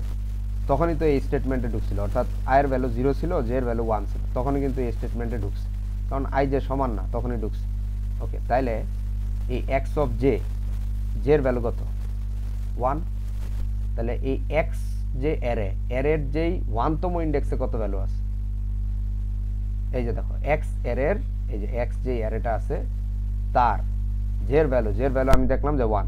তখনই তো এই স্টেটমেন্টে ঢুকছিল, অর্থাৎ আয়ের ভ্যালু 0 ছিল, জের ভ্যালু 1 ছিল, তখনই কিন্তু এই স্টেটমেন্টে ঢুকছে, কারণ আই জে সমান না, তখনই ঢুকছে। ওকে, তাইলে এই এক্স অফ জে, জের ভ্যালু কত? 1। তাহলে এই এক্স যে অ্যারের যেই 1তম ইন্ডেক্সে কত ভ্যালু আছে? এই যে দেখো এক্স অ্যারের, এই যে এক্স যে অ্যারেটা আছে তার জের ভ্যালু আমি দেখলাম যে 1,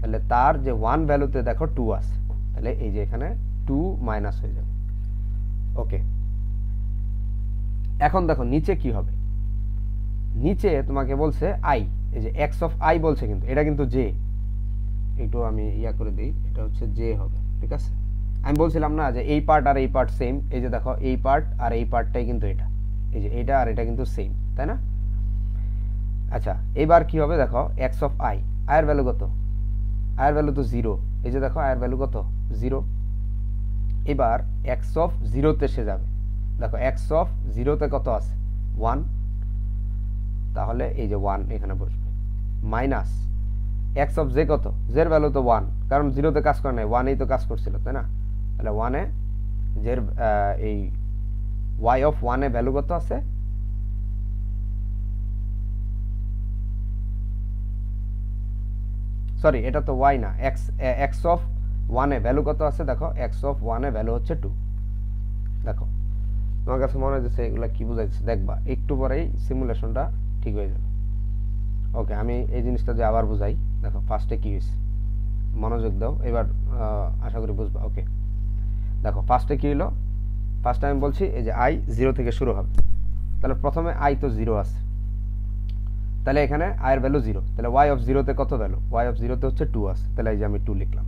তাহলে তার যে 1 ভ্যালুতে দেখো 2 আছে, তাহলে এই যে এখানে 2 মাইনাস হয়ে যাবে। ওকে, এখন দেখো নিচে কি হবে, নিচে তোমাকে বলছে আই, এই যে এক্স অফ আই বলছে, কিন্তু এটা কিন্তু জে, একটু আমি ইয়া করে দিই, এটা হচ্ছে জে হবে, ঠিক আছে। আমি বলছিলাম না যে এই পার্ট আর এই পার্ট সেম, এই যে দেখো এই পার্ট আর এই পার্টটাই কিন্তু এটা, এই যে এটা আর এটা কিন্তু সেম, তাই না? আচ্ছা এবার কি হবে দেখো, এক্স অফ আই, আয়ের ভ্যালু কত? আয়ের ভ্যালু তো জিরো, এই যে দেখো আয়ের ভ্যালু কত? জিরো। এবার এক্স অফ জিরোতে সে যাবে, দেখো এক্স অফ জিরোতে কত আছে? ওয়ান, তাহলে এই যে ওয়ান এখানে বসবে, মাইনাস এক্স অফ জে কত? জের ভ্যালু তো ওয়ান, কারণ জিরোতে কাজ করে নাই, ওয়ানেই তো কাজ করছিল, তাই না? তাহলে ওয়ানে জের এই ওয়াই অফ ওয়ানে ভ্যালু কত আছে? সরি এটা তো ওয়াই না, এক্স, এক্স অফ ওয়ানে ভ্যালু কত আছে? দেখো এক্স অফ ওয়ানে ভ্যালু হচ্ছে টু। দেখো তোমার কাছে মনে হচ্ছে এগুলো কি বুঝাইছে, দেখবা একটু পরেই সিমুলেশনটা ঠিক হয়ে যাবে। ওকে আমি এই জিনিসটা যে আবার বুঝাই, দেখো ফার্স্টে কি হয়েছে, মনোযোগ দাও এবার, আশা করি বুঝবা। ওকে দেখো ফার্স্টে কি হলো, ফার্স্টে আমি বলছি এই যে আই জিরো থেকে শুরু হবে, তাহলে প্রথমে আই তো জিরো আছে, তাহলে এখানে আয়ের ভ্যালু জিরো, তাহলে ওয়াই অফ জিরোতে কত ভ্যালু? ওয়াই অফ জিরোতে হচ্ছে টু আছে, তাহলে এই যে আমি টু লিখলাম।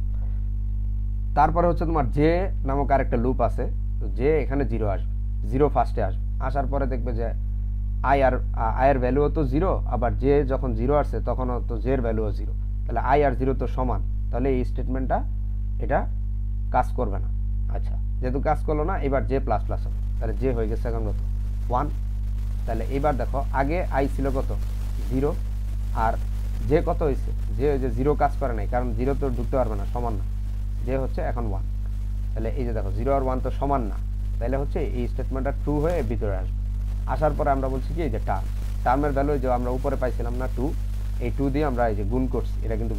তারপরে হচ্ছে তোমার জে নামক আরেকটা লুপ আছে, তো জে এখানে জিরো আসবে, জিরো ফার্স্টে আসবে, আসার পরে দেখবে যে আয়ের ভ্যালুও তো জিরো, আবার জে যখন জিরো আসছে তখনও তো জের ভ্যালুও জিরো, তাহলে আই আর জিরো তো সমান, তাহলে এই স্টেটমেন্টটা এটা কাজ করবে না। আচ্ছা যেহেতু কাজ করলো না, এবার জে প্লাস প্লাস হবে, তাহলে জে হয়ে গেছে এখন কত? ওয়ান। তাহলে এবার দেখো আগে আই ছিল কত? জিরো, আর জে কত হয়েছে? জে ওই যে জিরো কাজ করে নাই, কারণ জিরো তো ঢুকতে পারবে না, সমান না, জে হচ্ছে এখন ওয়ান। তাহলে এই যে দেখো জিরো আর ওয়ান তো সমান না, তাহলে হচ্ছে এই স্টেটমেন্টটা ট্রু হয়ে ভিতরে আসবে। আসার পরে আমরা বলছি কি এই যে টার্ম, টার্মের ভ্যালু যে আমরা উপরে পাইছিলাম না টু, এই টু দিয়ে আমরা এই যে গুণ করছি, এটা কিন্তু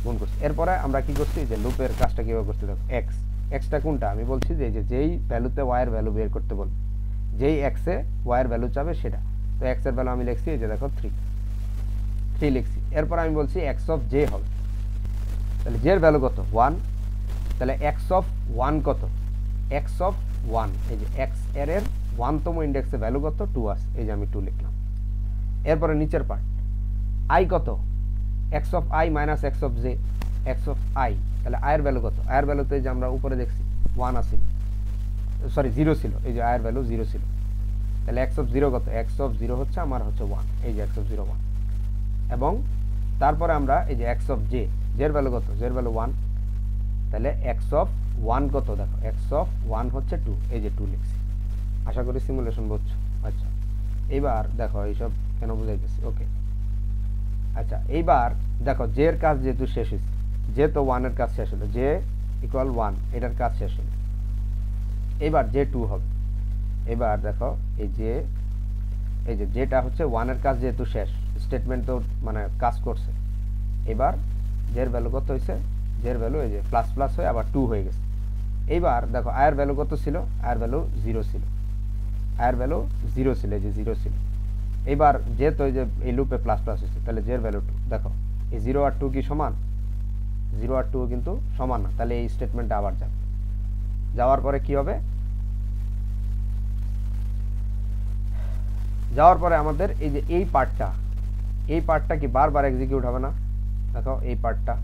গুণ করছি। এরপরে আমরা কি করছি, যে লুপের কাজটা কীভাবে করছি দেখো, এক্স, এক্সটা কোনটা? আমি বলছি যে যেই ভ্যালুতে ওয়াইয়ের ভ্যালু বের করতে বলবো, যেই এক্সে ওয়াইয়ের ভ্যালু চাবে সেটা, তো এক্সের ভ্যালু আমি লিখছি এই যে দেখো থ্রি লিখছি। এরপর আমি বলছি এক্স অফ জে হবে, তাহলে জের ভ্যালু কত? ওয়ান, তাহলে এক্স অফ ওয়ান কত? এক্স অফ ওয়ান, এই যে এক্স এর ওয়ানতম ইন্ডেক্সে ভ্যালু কত? টু আছে, এই যে আমি টু লিখলাম। এরপরে নিচের পার্ট, আই কত? X of I minus x of J, x of I, তাহলে আয়ের ভ্যালু কত? আয়ের ভ্যালু তো এই যে আমরা উপরে দেখছি ওয়ান আছিল, সরি জিরো ছিল, এই যে আয়ের ভ্যালু জিরো ছিল, তাহলে এক্স অফ জিরো কত? এক্স অফ জিরো হচ্ছে আমার হচ্ছে ওয়ান, এই যে এক্স অফ জিরো ওয়ান। এবং তারপরে আমরা এই যে এক্স অফ জে, জের ভ্যালু কত? জের ভ্যালু ওয়ান, তাহলে এক্স অফ ওয়ান কত? দেখো এক্স অফ ওয়ান হচ্ছে টু, এই যে টু লিখছি। আশা করি সিমুলেশন বুঝছো। আচ্ছা এইবার দেখো এইসব কেন বুঝাইতেছি। ওকে আচ্ছা এইবার দেখো জের কাজ যেহেতু শেষ হয়েছে, জে তো ওয়ানের কাজ শেষ হলো, জে ইকুয়াল ওয়ান, এটার কাজ শেষ হলো, এবার জে টু হবে। এবার দেখো এই যে যেটা হচ্ছে ওয়ানের কাজ যেহেতু শেষ, স্টেটমেন্ট তো মানে কাজ করছে, এবার জের ভ্যালু কত হয়েছে? জের ভ্যালু এই যে প্লাস প্লাস হয়ে আবার টু হয়ে গেছে। এইবার দেখো আয়ের ভ্যালু কত ছিল? আয়ের ভ্যালু জিরো ছিল, আয়ের ভ্যালু জিরো ছিল, এই যে জিরো ছিল। এবার যেহেতু এই যে এই লুপে প্লাস প্লাস হয়েছে, তাহলে জের ভ্যালু টু। দেখো এই জিরো আর টু কি সমান? জিরো আর টু কিন্তু সমান না, তাহলে এই স্টেটমেন্টটা আবার যাবে, যাওয়ার পরে কি হবে? যাওয়ার পরে আমাদের এই যে এই পার্টটা কি বারবার এক্সিকিউট হবে না? দেখো এই পার্টটা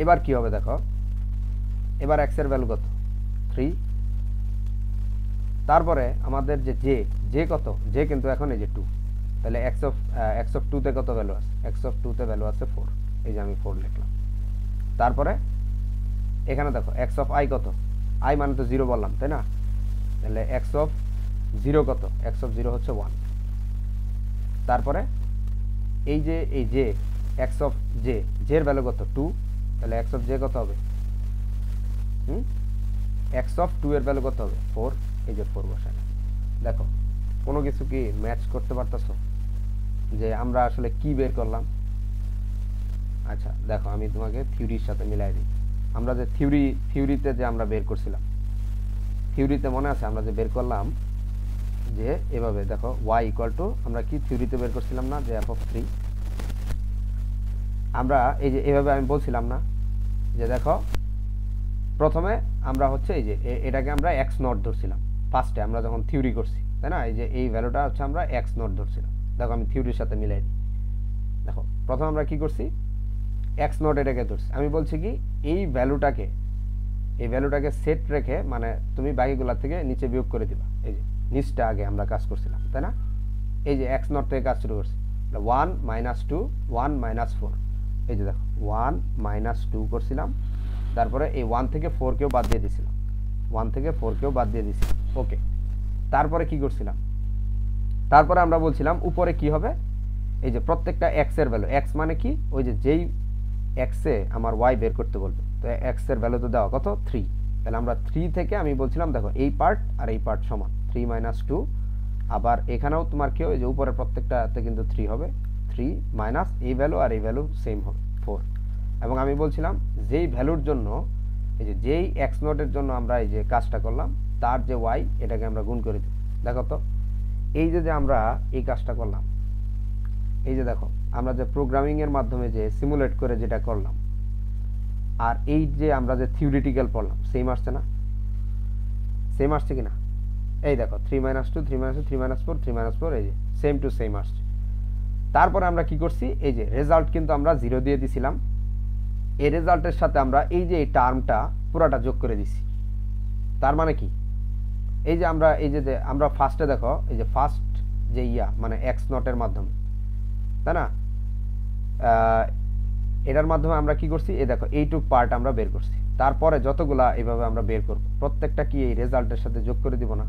এবার কি হবে দেখো, এবার এক্স এর ভ্যালু কত? থ্রি। তারপরে আমাদের যে জে কত? জে কিন্তু এখন এই যে টু, তাহলে এক্স অফ টুতে কত ভ্যালু আছে? এক্স অফ টুতে ভ্যালু আছে ফোর, এই যে আমি ফোর লিখলাম। তারপরে এখানে দেখো এক্স অফ আই কত? আই মানে তো জিরো বললাম, তাই না? তাহলে এক্স অফ জিরো কত? এক্স অফ জিরো হচ্ছে ওয়ান। তারপরে এই যে এক্স অফ জের ভ্যালু কত? টু, তাহলে এক্স অফ জে কত হবে? এক্স অফ টু এর ভ্যালু কত হবে? ফোর, এই যে ফোর বসায়। দেখো কোনো কিছু কি ম্যাচ করতে পারতেছো যে আমরা আসলে কি বের করলাম? আচ্ছা দেখো আমি তোমাকে থিওরির সাথে মিলাই দিই। আমরা যে থিওরিতে যে আমরা বের করছিলাম, থিওরিতে মনে আছে আমরা যে বের করলাম যে এভাবে দেখো y ইকুয়াল টু, আমরা কি থিওরিতে বের করছিলাম না যে এফ অফ থ্রি, আমরা এই যে এভাবে আমি বলছিলাম না যে দেখো প্রথমে আমরা হচ্ছে এই যে এটাকে আমরা এক্স নট ধরছিলাম ফার্স্টে আমরা যখন থিওরি করছি, তাই না? এই যে এই ভ্যালুটা হচ্ছে আমরা এক্স নট ধরছিলাম। দেখো আমি থিওরির সাথে মিলাই দিই। দেখো প্রথমে আমরা কি করছি, এক্স নট এটাকে ধরছি, আমি বলছি কি এই ভ্যালুটাকে সেট রেখে মানে তুমি বাকিগুলোর থেকে নিচে বিয়োগ করে দিবা। এই যে নিচটা আগে আমরা কাজ করছিলাম, তাই না? এই যে এক্স নট থেকে কাজ শুরু করছি, 1 - 2 1 - 4, এই যে দেখো 1 - 2 করছিলাম, তারপরে এই 1 থেকে 4 কেও বাদ দিয়ে দিছিলাম, 1 থেকে 4 কেও বাদ দিয়ে দিছিলাম। ওকে, তারপরে কি করছিলাম, তারপরে আমরা বলছিলাম উপরে কি হবে, এই যে প্রত্যেকটা এক্স এর ভ্যালু, এক্স মানে কি ওই যে যেই এক্সে আমার ওয়াই বের করতে বলবে, তো এক্স এর ভ্যালু তো দেওয়া কত 3, তাহলে আমরা 3 থেকে আমি বলছিলাম দেখো এই পার্ট আর এই পার্ট সমান 3 - 2, আবার এখানেও তোমার কি ওই যে উপরে প্রত্যেকটাতে কিন্তু 3 হবে, 3 মাইনাস এই ভ্যালু আর এই ভ্যালু সেম হবে 4, এবং আমি বলছিলাম যেই ভ্যালুর জন্য এই যে যেই এক্স নোটের জন্য আমরা এই যে কাজটা করলাম তার যে ওয়াই এটাকে আমরা গুণ করে দিই। দেখো তো এই যে আমরা এই কাজটা করলাম, এই যে দেখো আমরা যে প্রোগ্রামিং এর মাধ্যমে যে সিমুলেট করে যেটা করলাম আর এই যে আমরা যে থিওরিটিক্যাল পড়লাম সেম আসছে না, সেম আসছে কিনা? এই দেখো 3 - 2 3 - 2 3 - 4 3 - 4, এই যে সেম টু সেম আসছে। তারপরে আমরা কি করছি, এই যে রেজাল্ট কিন্তু আমরা 0 দিয়ে দিছিলাম, এই রেজাল্টের সাথে আমরা এই যে এই টার্মটা পুরাটা যোগ করে দিছি। তার মানে কি এই যে আমরা এই যে আমরা ফার্স্টে দেখো এই যে ফার্স্ট যে মানে এক্স নটের মাধ্যমে, তাই না, এটার মাধ্যমে আমরা কি করছি, এই দেখো এইটুক পার্ট আমরা বের করছি, তারপরে যতগুলা এইভাবে আমরা বের করব প্রত্যেকটা কি এই রেজাল্টের সাথে যোগ করে দিব না,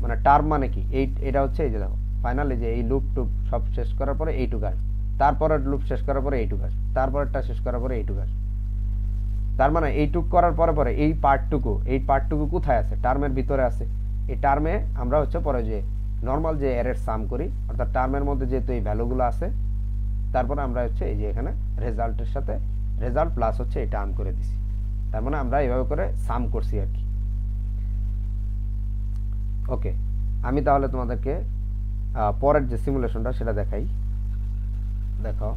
মানে টার্ম মানে কি এটা হচ্ছে এই যে দেখো ফাইনালি যে এই লুপ টুপ সব শেষ করার পরে এইটুক আসবে, তারপরের লুপ শেষ করার পরে এইটুক আসবে, তারপরেরটা শেষ করার পরে এইটুক আসবে। তার মানে এইটুক করার পরে পরে এই পার্টটুকু কোথায় আছে, টার্মের ভিতরে আছে। এই টার্মে আমরা হচ্ছে পরে যে নর্মাল যে এর সাম করি, অর্থাৎ টার্মের মধ্যে যেহেতু এই ভ্যালুগুলো আছে, তারপরে আমরা হচ্ছে এই যে এখানে রেজাল্টের সাথে রেজাল্ট প্লাস হচ্ছে এই টার্ম করে দিছি, তার মানে আমরা এইভাবে করে সাম করছি আর কি। ওকে, আমি তাহলে তোমাদেরকে পরের যে সিমুলেশনটা সেটা দেখাই। দেখো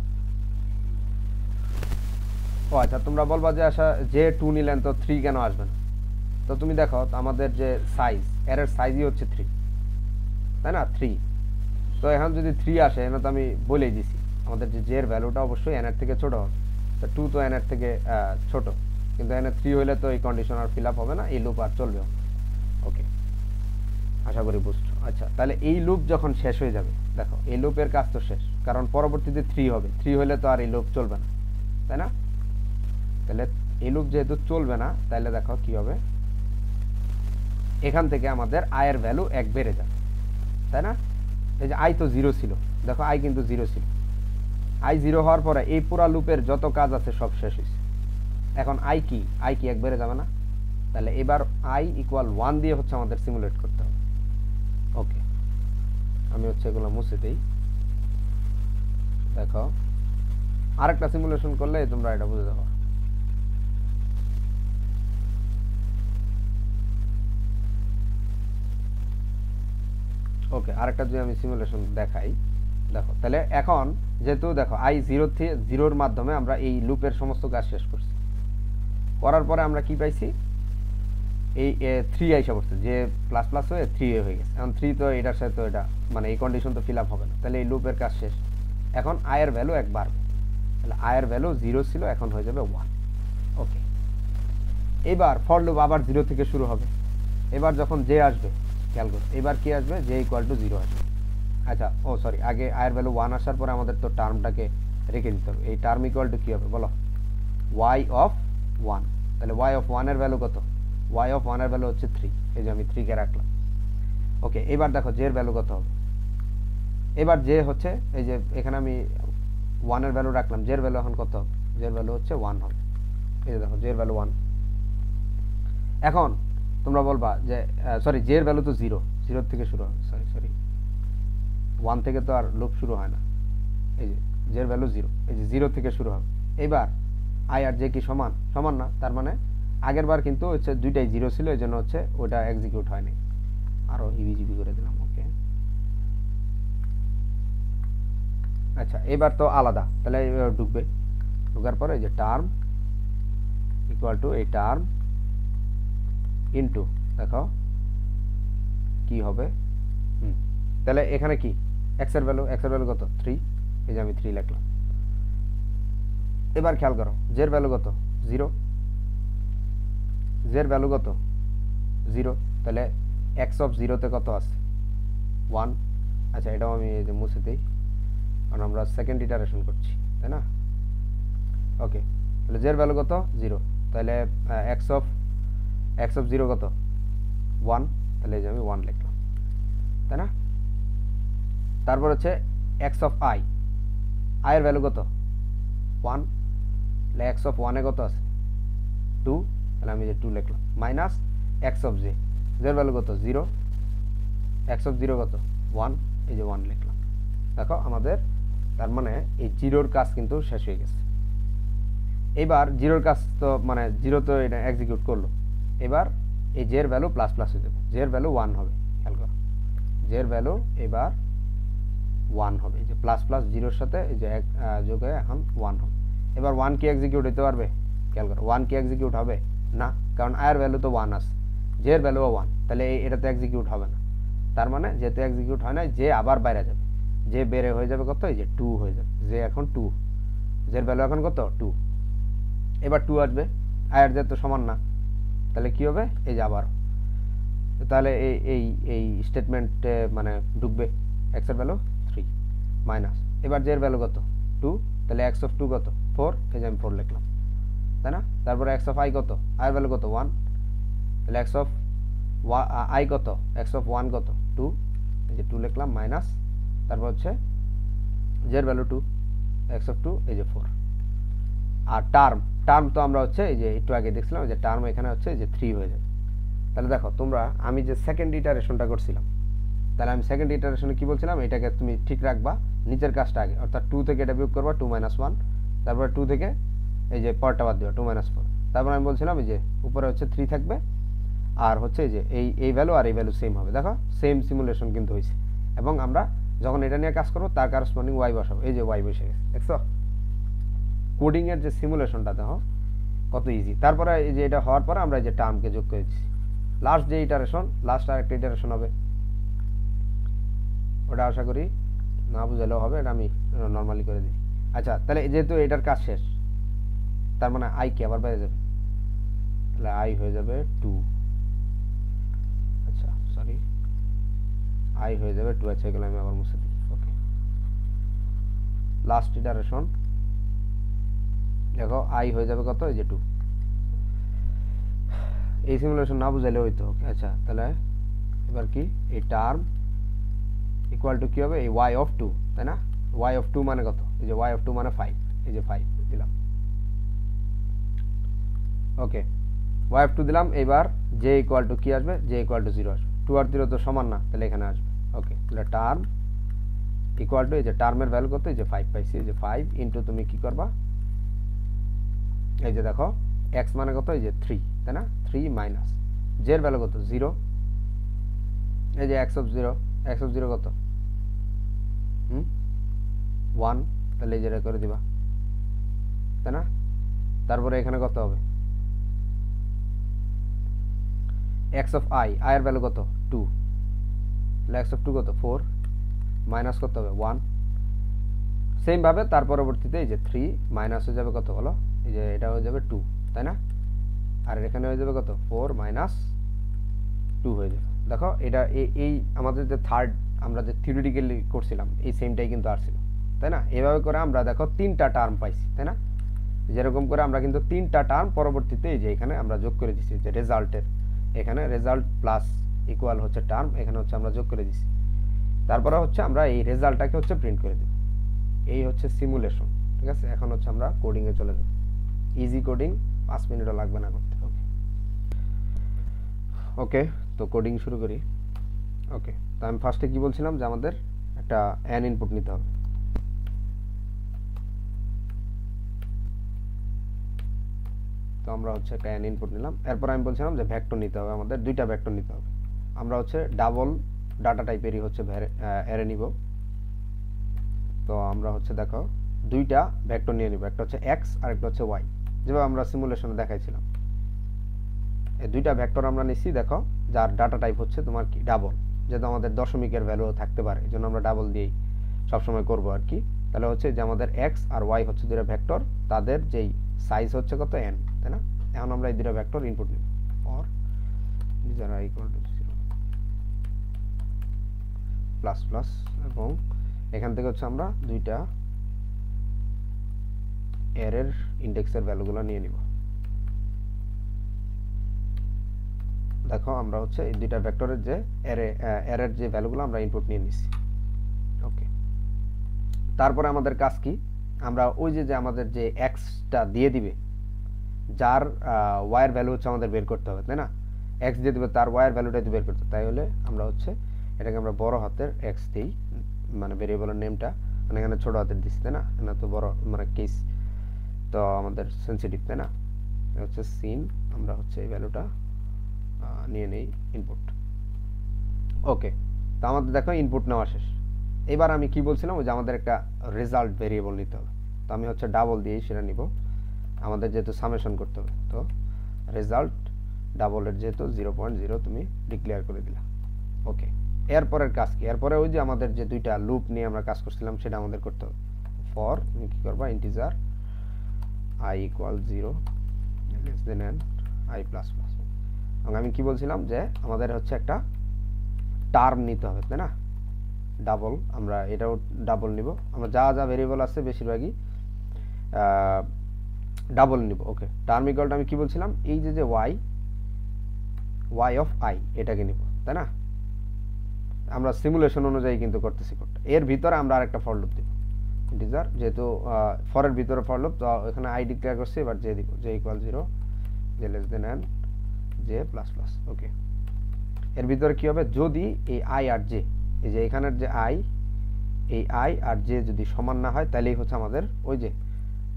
ও আচ্ছা, তোমরা বলবা যে আচ্ছা যে 2 নিলেন তো 3 কেন আসবে না? তো তুমি দেখো আমাদের যে সাইজ এর সাইজই হচ্ছে 3, তাই না, 3। তো এখন যদি 3 আসে, এখানে তো আমি বলেই দিছি আমাদের যে এর ভ্যালুটা অবশ্যই n এর থেকে ছোট হবে, তো 2 তো n এর থেকে ছোট, কিন্তু এখানে 3 হলে তো এই কন্ডিশন আর ফিল আপ হবে না, এই লুপ আর চলবে। ওকে, আশা করি বুঝছো। আচ্ছা, তাহলে এই লুপ যখন শেষ হয়ে যাবে, দেখো এই লুপের কাজ তো শেষ, কারণ পরবর্তীতে 3 হবে, 3 হলে তো আর এই লুপ চলবে না, তাই না? তাহলে এই লুপ যেহেতু চলবে না, তাহলে দেখো কি হবে, এখান থেকে আমাদের আয়ের ভ্যালু 1 বেড়ে যাবে, তাই না? এই যে আই তো 0 ছিল, দেখো আই কিন্তু 0 ছিল, আই 0 হওয়ার পরে এই পুরা লুপের যত কাজ আছে সব শেষ হয়েছে। এখন আই কি 1 বেড়ে যাবে না? তাহলে এবার আই ইকুয়াল 1 দিয়ে হচ্ছে আমাদের সিমুলেট করতে হবে। ওকে, আমি হচ্ছে এগুলো মুছে দেই। দেখো আরেকটা সিমুলেশন করলে তোমরা এটা বুঝে যাবে। ওকে, আরেকটা যদি আমি সিমুলেশন দেখাই, দেখো তাহলে এখন যেহেতু দেখো আই 0 থেকে 0-র মাধ্যমে আমরা এই লুপের সমস্ত কাজ শেষ করছি, করার পরে আমরা কি পাইছি, এই 3 আইসা পড়ছে, যে প্লাস প্লাস হয়ে 3 হয়ে গেছে। এখন 3 তো এটার সাথে তো এটা মানে এই কন্ডিশন তো ফিল আপ হবে না, তাহলে এই লুপের কাজ শেষ। এখন আয়ের ভ্যালু 1 বাড়বে, তাহলে আয়ের ভ্যালু 0 ছিল, এখন হয়ে যাবে 1। ওকে, এবার ফর লুপ আবার 0 থেকে শুরু হবে। এবার যখন জে আসবে, খেয়াল করো এবার কি আসবে, জে ইকুয়াল টু 0 আসবে। আচ্ছা ও সরি, আগে আয়ের ভ্যালু 1 আসার পরে আমাদের তো টার্মটাকে রেখে দিতে হবে। এই টার্ম ইকুয়াল টু কি হবে বলো, y অফ 1। তাহলে y অফ 1 এর ভ্যালু কত, y অফ 1 এর ভ্যালু হচ্ছে 3, এই যে আমি 3 কে রাখলাম। ওকে, এবার দেখো জে এর ভ্যালু কত হবে, এবার জে হচ্ছে এই যে এখানে আমি 1 এর ভ্যালু রাখলাম, জে এর ভ্যালু এখন কত হবে, জে এর ভ্যালু হচ্ছে 1 হবে। এই যে দেখো জে এর ভ্যালু 1। এখন তোমরা বলবা যে সরি জে এর ভ্যালু তো 0 থেকে শুরু হবে, সরি 1 থেকে তো আর লুপ শুরু হয় না, এই যে জে এর ভ্যালু 0, এই যে 0 থেকে শুরু হবে। এবার আই আর জে কি সমান না, তার মানে আগের বার কিন্তু হচ্ছে দুইটাই 0 ছিল, এই জন্য হচ্ছে ওটা এক্সিকিউট হয়নি, আরো হিবিজিবি করে দিলাম। ওকে, আচ্ছা এবার তো আলাদা, তাহলে ঢুকবে, ঢুকার পরে যে টার্ম ইকুয়াল টু এই টার্ম ইনটু, দেখো কি হবে, তাহলে এখানে কি এক্স এর ভ্যালু কত 3, এই যে আমি 3 লিখলাম। এবার খেয়াল করো জের ভ্যালু কত 0, জের ভ্যালু কত 0, তাহলে এক্স অফ 0 তে কত আছে 1। আচ্ছা এটাও আমি এই যে মুছে দিই, কারণ আমরা সেকেন্ড ইটারেশন করছি, তাই না? ওকে, তাহলে জের ভ্যালু কত 0, তাহলে এক্স অফ 0 কত 1, তাহলে এই যে আমি 1 লিখলাম, তাই না? তারপর হচ্ছে এক্স অফ আই, আই এর ভ্যালু কত 1, তাহলে এক্স অফ 1 এ কত আছে 2, তাহলে আমি যে 2 লিখলাম, মাইনাস এক্স অফ জে, জের ভ্যালু কত 0, এক্স অফ 0 কত 1, এই যে 1 লিখলাম। দেখো আমাদের তার মানে এই জিরোর কাজ কিন্তু শেষ হয়ে গেছে। এবার জিরোর কাজ তো মানে জিরো তো এটা এক্সিকিউট করলো, এবার এই জের ভ্যালু প্লাস প্লাস হয়ে যাবে, জের ভ্যালু 1 হবে, খেয়াল করো জের ভ্যালু এবার 1 হবে, এই যে প্লাস প্লাস জিরোর সাথে এই যে যোগ হয়ে এখন 1 হবে। এবার 1 কি এক্সিকিউট হতে পারবে? খেয়াল করো 1 কি এক্সিকিউট হবে না, কারণ আয়ের ভ্যালু তো 1 আছে, জের ভ্যালুও 1, তাহলে এটা তো এক্সিকিউট হবে না। তার মানে যেহেতু এক্সিকিউট হয় না, যে আবার বাইরে যাবে, যে বেড়ে হয়ে যাবে কত, এই যে 2 হয়ে যাবে, যে এখন 2, জের ভ্যালু এখন কত 2, এবার 2 আসবে, আয়ের যে তো সমান না, তাহলে কি হবে এই যে আবার, তাহলে এই এই এই স্টেটমেন্টে মানে ঢুকবে এক্স এর ভ্যালু 3 মাইনাস, এবার জের ভ্যালু কত 2, তাহলে এক্স অফ 2 কত 4, এই যে আমি 4 লিখলাম, তাই না? তারপরে এক্স অফ আই কত, আয়ের ভ্যালু কত 1, তাহলে এক্স অফ আই কত, এক্স অফ 1 কত 2, এই যে 2 লিখলাম, মাইনাস তারপর হচ্ছে জের ভ্যালু 2, এক্স অফ 2 এই যে 4। আর টার্ম তো আমরা হচ্ছে এই যে একটু আগে দেখছিলাম যে টার্ম এখানে হচ্ছে যে 3 হয়ে যাবে। তাহলে দেখো তোমরা, আমি যে সেকেন্ড ইটারেশনটা করছিলাম, তাহলে আমি সেকেন্ড ইটারেশনে কি বলছিলাম, এটাকে তুমি ঠিক রাখবা নিচের কাজটা আগে, অর্থাৎ 2 থেকে এটা বিয়োগ করবা 2 - 1, তারপরে 2 থেকে এই যে পরটা বাদ দিবা 2 - 4, তারপর আমি বলছিলাম এই যে উপরে হচ্ছে 3 থাকবে, আর হচ্ছে এই যে এই ভ্যালু আর এই ভ্যালু সেম হবে। দেখো সেম সিমুলেশন কিন্তু হয়েছে, এবং আমরা যখন এটা নিয়ে কাজ করবো তার কারসপন্ডিং ওয়াই বসাবো, এই যে ওয়াই বসে গেছে, দেখছো কোডিং এর যে সিমুলেশনটা দেখো কত ইজি। তারপরে এই যে এটা হওয়ার পরে আমরা এই যে টার্মকে যোগ করে দিচ্ছি, লাস্ট যে ইটারেশন, লাস্ট আর একটা ইটারেশন হবে, ওটা আশা করি না বুঝালেও হবে, এটা আমি নর্মালি করে দিই। আচ্ছা তাহলে যেহেতু এটার কাজ শেষ, তার মানে আই কি আবার বেড়ে যাবে, তাহলে আই হয়ে যাবে 2, আচ্ছা সরি আই হয়ে যাবে 2, আচ্ছা এগুলো আমি আবার মুছে দিই। ওকে, লাস্ট ইটারেশন দেখো আই হয়ে যাবে কত, এই যে 2, এই সিমুলেশন না বুঝাইলে হইতো। ওকে আচ্ছা, তাহলে এবার কি এই টার্ম ইকুয়াল টু কি হবে, এই ওয়াই অফ 2, তাই না? ওয়াই অফ 2 মানে কত, এই যে ওয়াই অফ 2 মানে 5, এই যে 5 দিলাম। ওকে, ওয়াই অফ 2 দিলাম, এবার জে ইকুয়াল টু কি আসবে, জে ইকুয়াল টু 0 আসবে, 2 আর 0 তো সমান না, তাহলে এখানে আসবে। ওকে, তাহলে টার্ম ইকুয়াল টু এই যে টার্মের ভ্যালু কত, এই যে 5 পাইছি, এই যে 5 ইন্টু তুমি কি করবা, এই যে দেখো এক্স মানে কত, এই যে 3, তাই না? 3 মাইনাস জের ভ্যালু কত 0, এই যে এক্স অফ 0 কত 1, তাহলে এই যেটা করে দিবা, তাই না? তারপরে এখানে কত হবে, এক্স অফ আই এর ভ্যালু কত 2, তাহলে এক্স অফ 2 কত 4, মাইনাস কত হবে 1, সেম ভাবে তার পরবর্তীতে এই যে 3 মাইনাস হয়ে যাবে কত বলো, এই যে এটা হয়ে যাবে 2, তাই না? আর এখানে হয়ে যাবে কত 4 মাইনাস 2 হয়ে যাবে। দেখো এটা এই আমাদের যে থার্ড আমরা যে থিওরিটিক্যালি করছিলাম এই সেমটাই কিন্তু আসছিল, তাই না? এভাবে করে আমরা দেখো 3টা টার্ম পাইছি, তাই না? যেরকম করে আমরা কিন্তু 3টা টার্ম পরবর্তীতে এই যে এখানে আমরা যোগ করে দিচ্ছি, যে রেজাল্টের এখানে রেজাল্ট প্লাস ইকুয়াল হচ্ছে টার্ম, এখানে হচ্ছে আমরা যোগ করে দিচ্ছি, তারপরে হচ্ছে আমরা এই রেজাল্টটাকে হচ্ছে প্রিন্ট করে দেব। এই হচ্ছে সিমুলেশন, ঠিক আছে? এখন হচ্ছে আমরা কোডিংয়ে চলে যাব, ইজি কোডিং, 5 মিনিটও লাগবে না করতে। ওকে, তো কোডিং শুরু করি। ওকে, তো আমি ফার্স্টে কি বলছিলাম যে আমাদের একটা অ্যান ইনপুট নিতে হবে, তো আমরা হচ্ছে একটা অ্যান ইনপুট নিলাম। এরপর আমি বলছিলাম যে ভেক্টর নিতে হবে, আমাদের 2টা ভেক্টর নিতে হবে। আমরা হচ্ছে ডাবল ডাটা টাইপেরই হচ্ছে অ্যারে নিব। তো আমরা হচ্ছে দেখো 2টা ভেক্টর নিয়ে নিব, একটা হচ্ছে এক্স আর একটা হচ্ছে ওয়াই, যেভাবে আমরা সিমুলেশনে দেখাইছিলাম। এই 2টা ভেক্টর আমরা নিছি, দেখো যার ডাটা টাইপ হচ্ছে তোমার কি ডাবল, যেহেতু আমাদের দশমিকের ভ্যালু থাকতে পারে, এই জন্য আমরা ডাবল দিয়েই সবসময় করবো আর কি। তাহলে হচ্ছে যে আমাদের এক্স আর ওয়াই হচ্ছে দুটো ভেক্টর, তাদের যেই সাইজ হচ্ছে কত n, তাই না? এখন আমরা এই দুটো ভেক্টর ইনপুট নিব or these are equal to 0 plus plus, এবং এখান থেকে হচ্ছে আমরা দুইটা এর ইন্ডেক্সের ভ্যালুগুলো নিয়ে নিব। দেখো আমরা হচ্ছে এই দুইটা ভেক্টরের যে এর যে ভ্যালুগুলো আমরা ইনপুট নিয়ে নিছি। ওকে, তারপরে আমাদের কাজ কি, আমরা ওই যে আমাদের যে এক্সটা দিয়ে দিবে, যার ওয়াইয়ের ভ্যালু হচ্ছে আমাদের বের করতে হবে, তাই না? এক্স দিয়ে দিবে, তার ওয়াইয়ের ভ্যালুটাই তো বের করতে হবে। তাই হলে আমরা হচ্ছে এটাকে আমরা বড় হাতের এক্স দিই, মানে ভেরিয়েবলের নেমটা, মানে এখানে ছোট হাতের দিচ্ছি, তাই না? না তো বড়, মানে কেস তো আমাদের সেন্সিটিভ, তাই না? হচ্ছে সিন, আমরা হচ্ছে এই ভ্যালুটা নিয়ে নেই ইনপুট। ওকে, তো আমাদের দেখো ইনপুট নেওয়া শেষ। এবার আমি কি বলছিলাম, ওই যে আমাদের একটা রেজাল্ট ভেরিয়েবল নিতে হবে, তো আমি হচ্ছে ডাবল দিয়ে সেটা নিব। আমাদের যেহেতু সামেশন করতে হবে, তো রেজাল্ট ডাবলের যেহেতু 0.0 তুমি ডিক্লেয়ার করে দিলা। ওকে, এরপরের কাজ কি, এরপরে ওই যে আমাদের যে দুইটা লুপ নিয়ে আমরা কাজ করছিলাম সেটা আমাদের করতে হবে। ফর তুমি কি করবা, integer i equal 0 less than n i plus plus, এবং আমি কি বলছিলাম যে আমাদের হচ্ছে একটা টার্ম নিতে হবে, তাই না? ডাবল, আমরা এটাও ডাবল নিব, আমরা যা যা ভেরিয়েবল আছে বেশিরভাগই ডাবল নিব। ওকে, টার্ম ইকুয়ালটা আমি কি বলছিলাম, এই যে ওয়াই অফ আই এটাকে নিব, তাই না? আমরা সিমুলেশন অনুযায়ী কিন্তু করতেছি কোডটা। এর ভিতরে আমরা আরেকটা ফর লুপ দিব, ইন্টিজার, যেহেতু ফরের ভিতরে ফর লুপ, তো এখানে আই ডিক্লেয়ার করছি, এবার জে দিব, j equal 0 j less than n j plus plus. Okay, এর ভিতরে কি হবে, যদি এই আই আর জে, এই যে এখানের যে আই, এই আই আর জে যদি সমান না হয়, তাহলেই হচ্ছে আমাদের ওই যে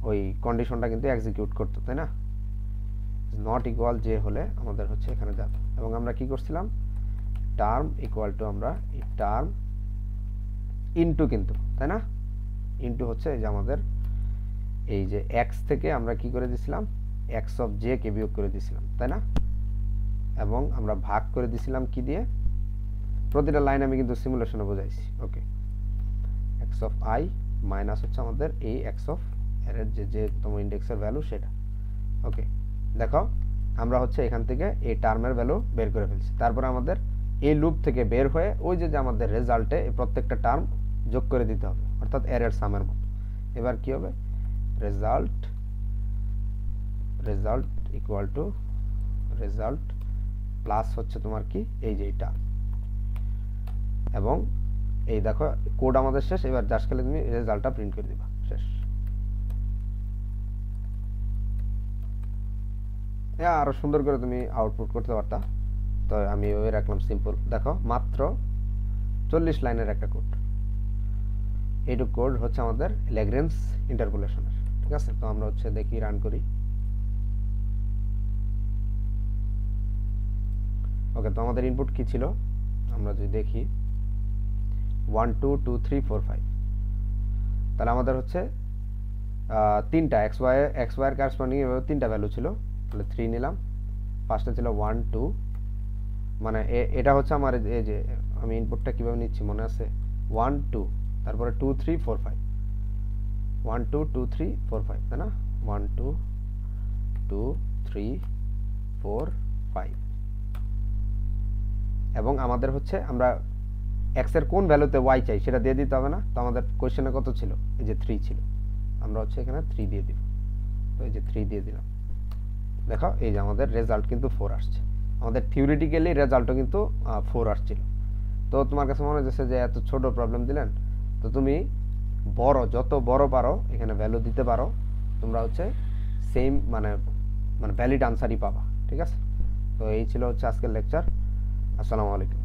ওই কন্ডিশনটা কিন্তু এক্সিকিউট করতে, তাই না? নট ইকুয়াল জে হলে আমাদের হচ্ছে এখানে যাবে। এবং আমরা কি করছিলাম, টার্ম ইকুয়াল টু, আমরা এই টার্ম ইনটু, কিন্তু তাই না, ইনটু হচ্ছে এই যে আমাদের এই যে এক্স থেকে আমরা কি করে দিছিলাম, এক্স অফ জে কে বিয়োগ করে দিছিলাম, তাই না? এবং আমরা ভাগ করে দিছিলাম কি দিয়ে, প্রতিটা লাইন আমি কিন্তু সিমুলেশনে বোঝাইছি। ওকে, এক্স অফ আই মাইনাস হচ্ছে আমাদের এই এক্স অফ এর যে তোমার ইন্ডেক্সের ভ্যালু সেটা। ওকে, দেখো আমরা হচ্ছে এখান থেকে এই টার্মের ভ্যালু বের করে ফেলছি। তারপরে আমাদের এই লুপ থেকে বের হয়ে ওই যে আমাদের রেজাল্টে প্রত্যেকটা টার্ম যোগ করে দিতে হবে, অর্থাৎ এর সামের মতো। এবার কি হবে, result equal to result plus হচ্ছে তোমার কি এই যে টার্ম, এবং এই দেখো কোড আমাদের শেষ। এবার জাস্ট খালি তুমি রেজাল্টটা প্রিন্ট করে দিবা, শেষ। আরো সুন্দর করে তুমি আউটপুট করতে পারতা, তো আমি ওই রাখলাম সিম্পল। দেখো মাত্র 40 লাইনের একটা কোড, এইটুকু কোড হচ্ছে আমাদের ল্যাগ্রেঞ্জ ইন্টারপোলেশনের, ঠিক আছে? তো আমরা হচ্ছে দেখি, রান করি। ওকে, তো আমাদের ইনপুট কি ছিল, আমরা যদি দেখি 1 2 2 3 4 5, তাহলে আমাদের হচ্ছে তিনটা এক্স ওয়াই এর করেসপন্ডিং এভাবে তিনটা ভ্যালু ছিল। তাহলে 3 নিলাম, ফার্স্টে ছিল 1 2, মানে এটা হচ্ছে আমার এই যে আমি ইনপুটটা কিভাবে নিচ্ছি মনে আছে, 1 2, তারপরে 2 3 4 5, 1 2 2 3 4 5, তাই না? 1 2 2 3 4 5, এবং আমাদের হচ্ছে আমরা এক্স এর কোন ভ্যালুতে ওয়াই চাই সেটা দিয়ে দিতে হবে না? তো আমাদের কোশ্চেনে কত ছিল, এই যে 3 ছিল, আমরা হচ্ছে এখানে 3 দিয়ে দিব, তো এই যে 3 দিয়ে দিলাম। দেখো এই যে আমাদের রেজাল্ট কিন্তু 4 আসছে, আমাদের থিওরিটিক্যালি রেজাল্টও কিন্তু 4 আসছিল। তো তোমার কাছে মনে হচ্ছে যে এত ছোট প্রবলেম দিলেন, তো তুমি বড়, যত বড় পারো এখানে ভ্যালু দিতে পারো, তোমরা হচ্ছে সেম মানে ভ্যালিড আনসারই পাবা, ঠিক আছে? তো এই ছিল হচ্ছে আজকের লেকচার। আসসালামু আলাইকুম।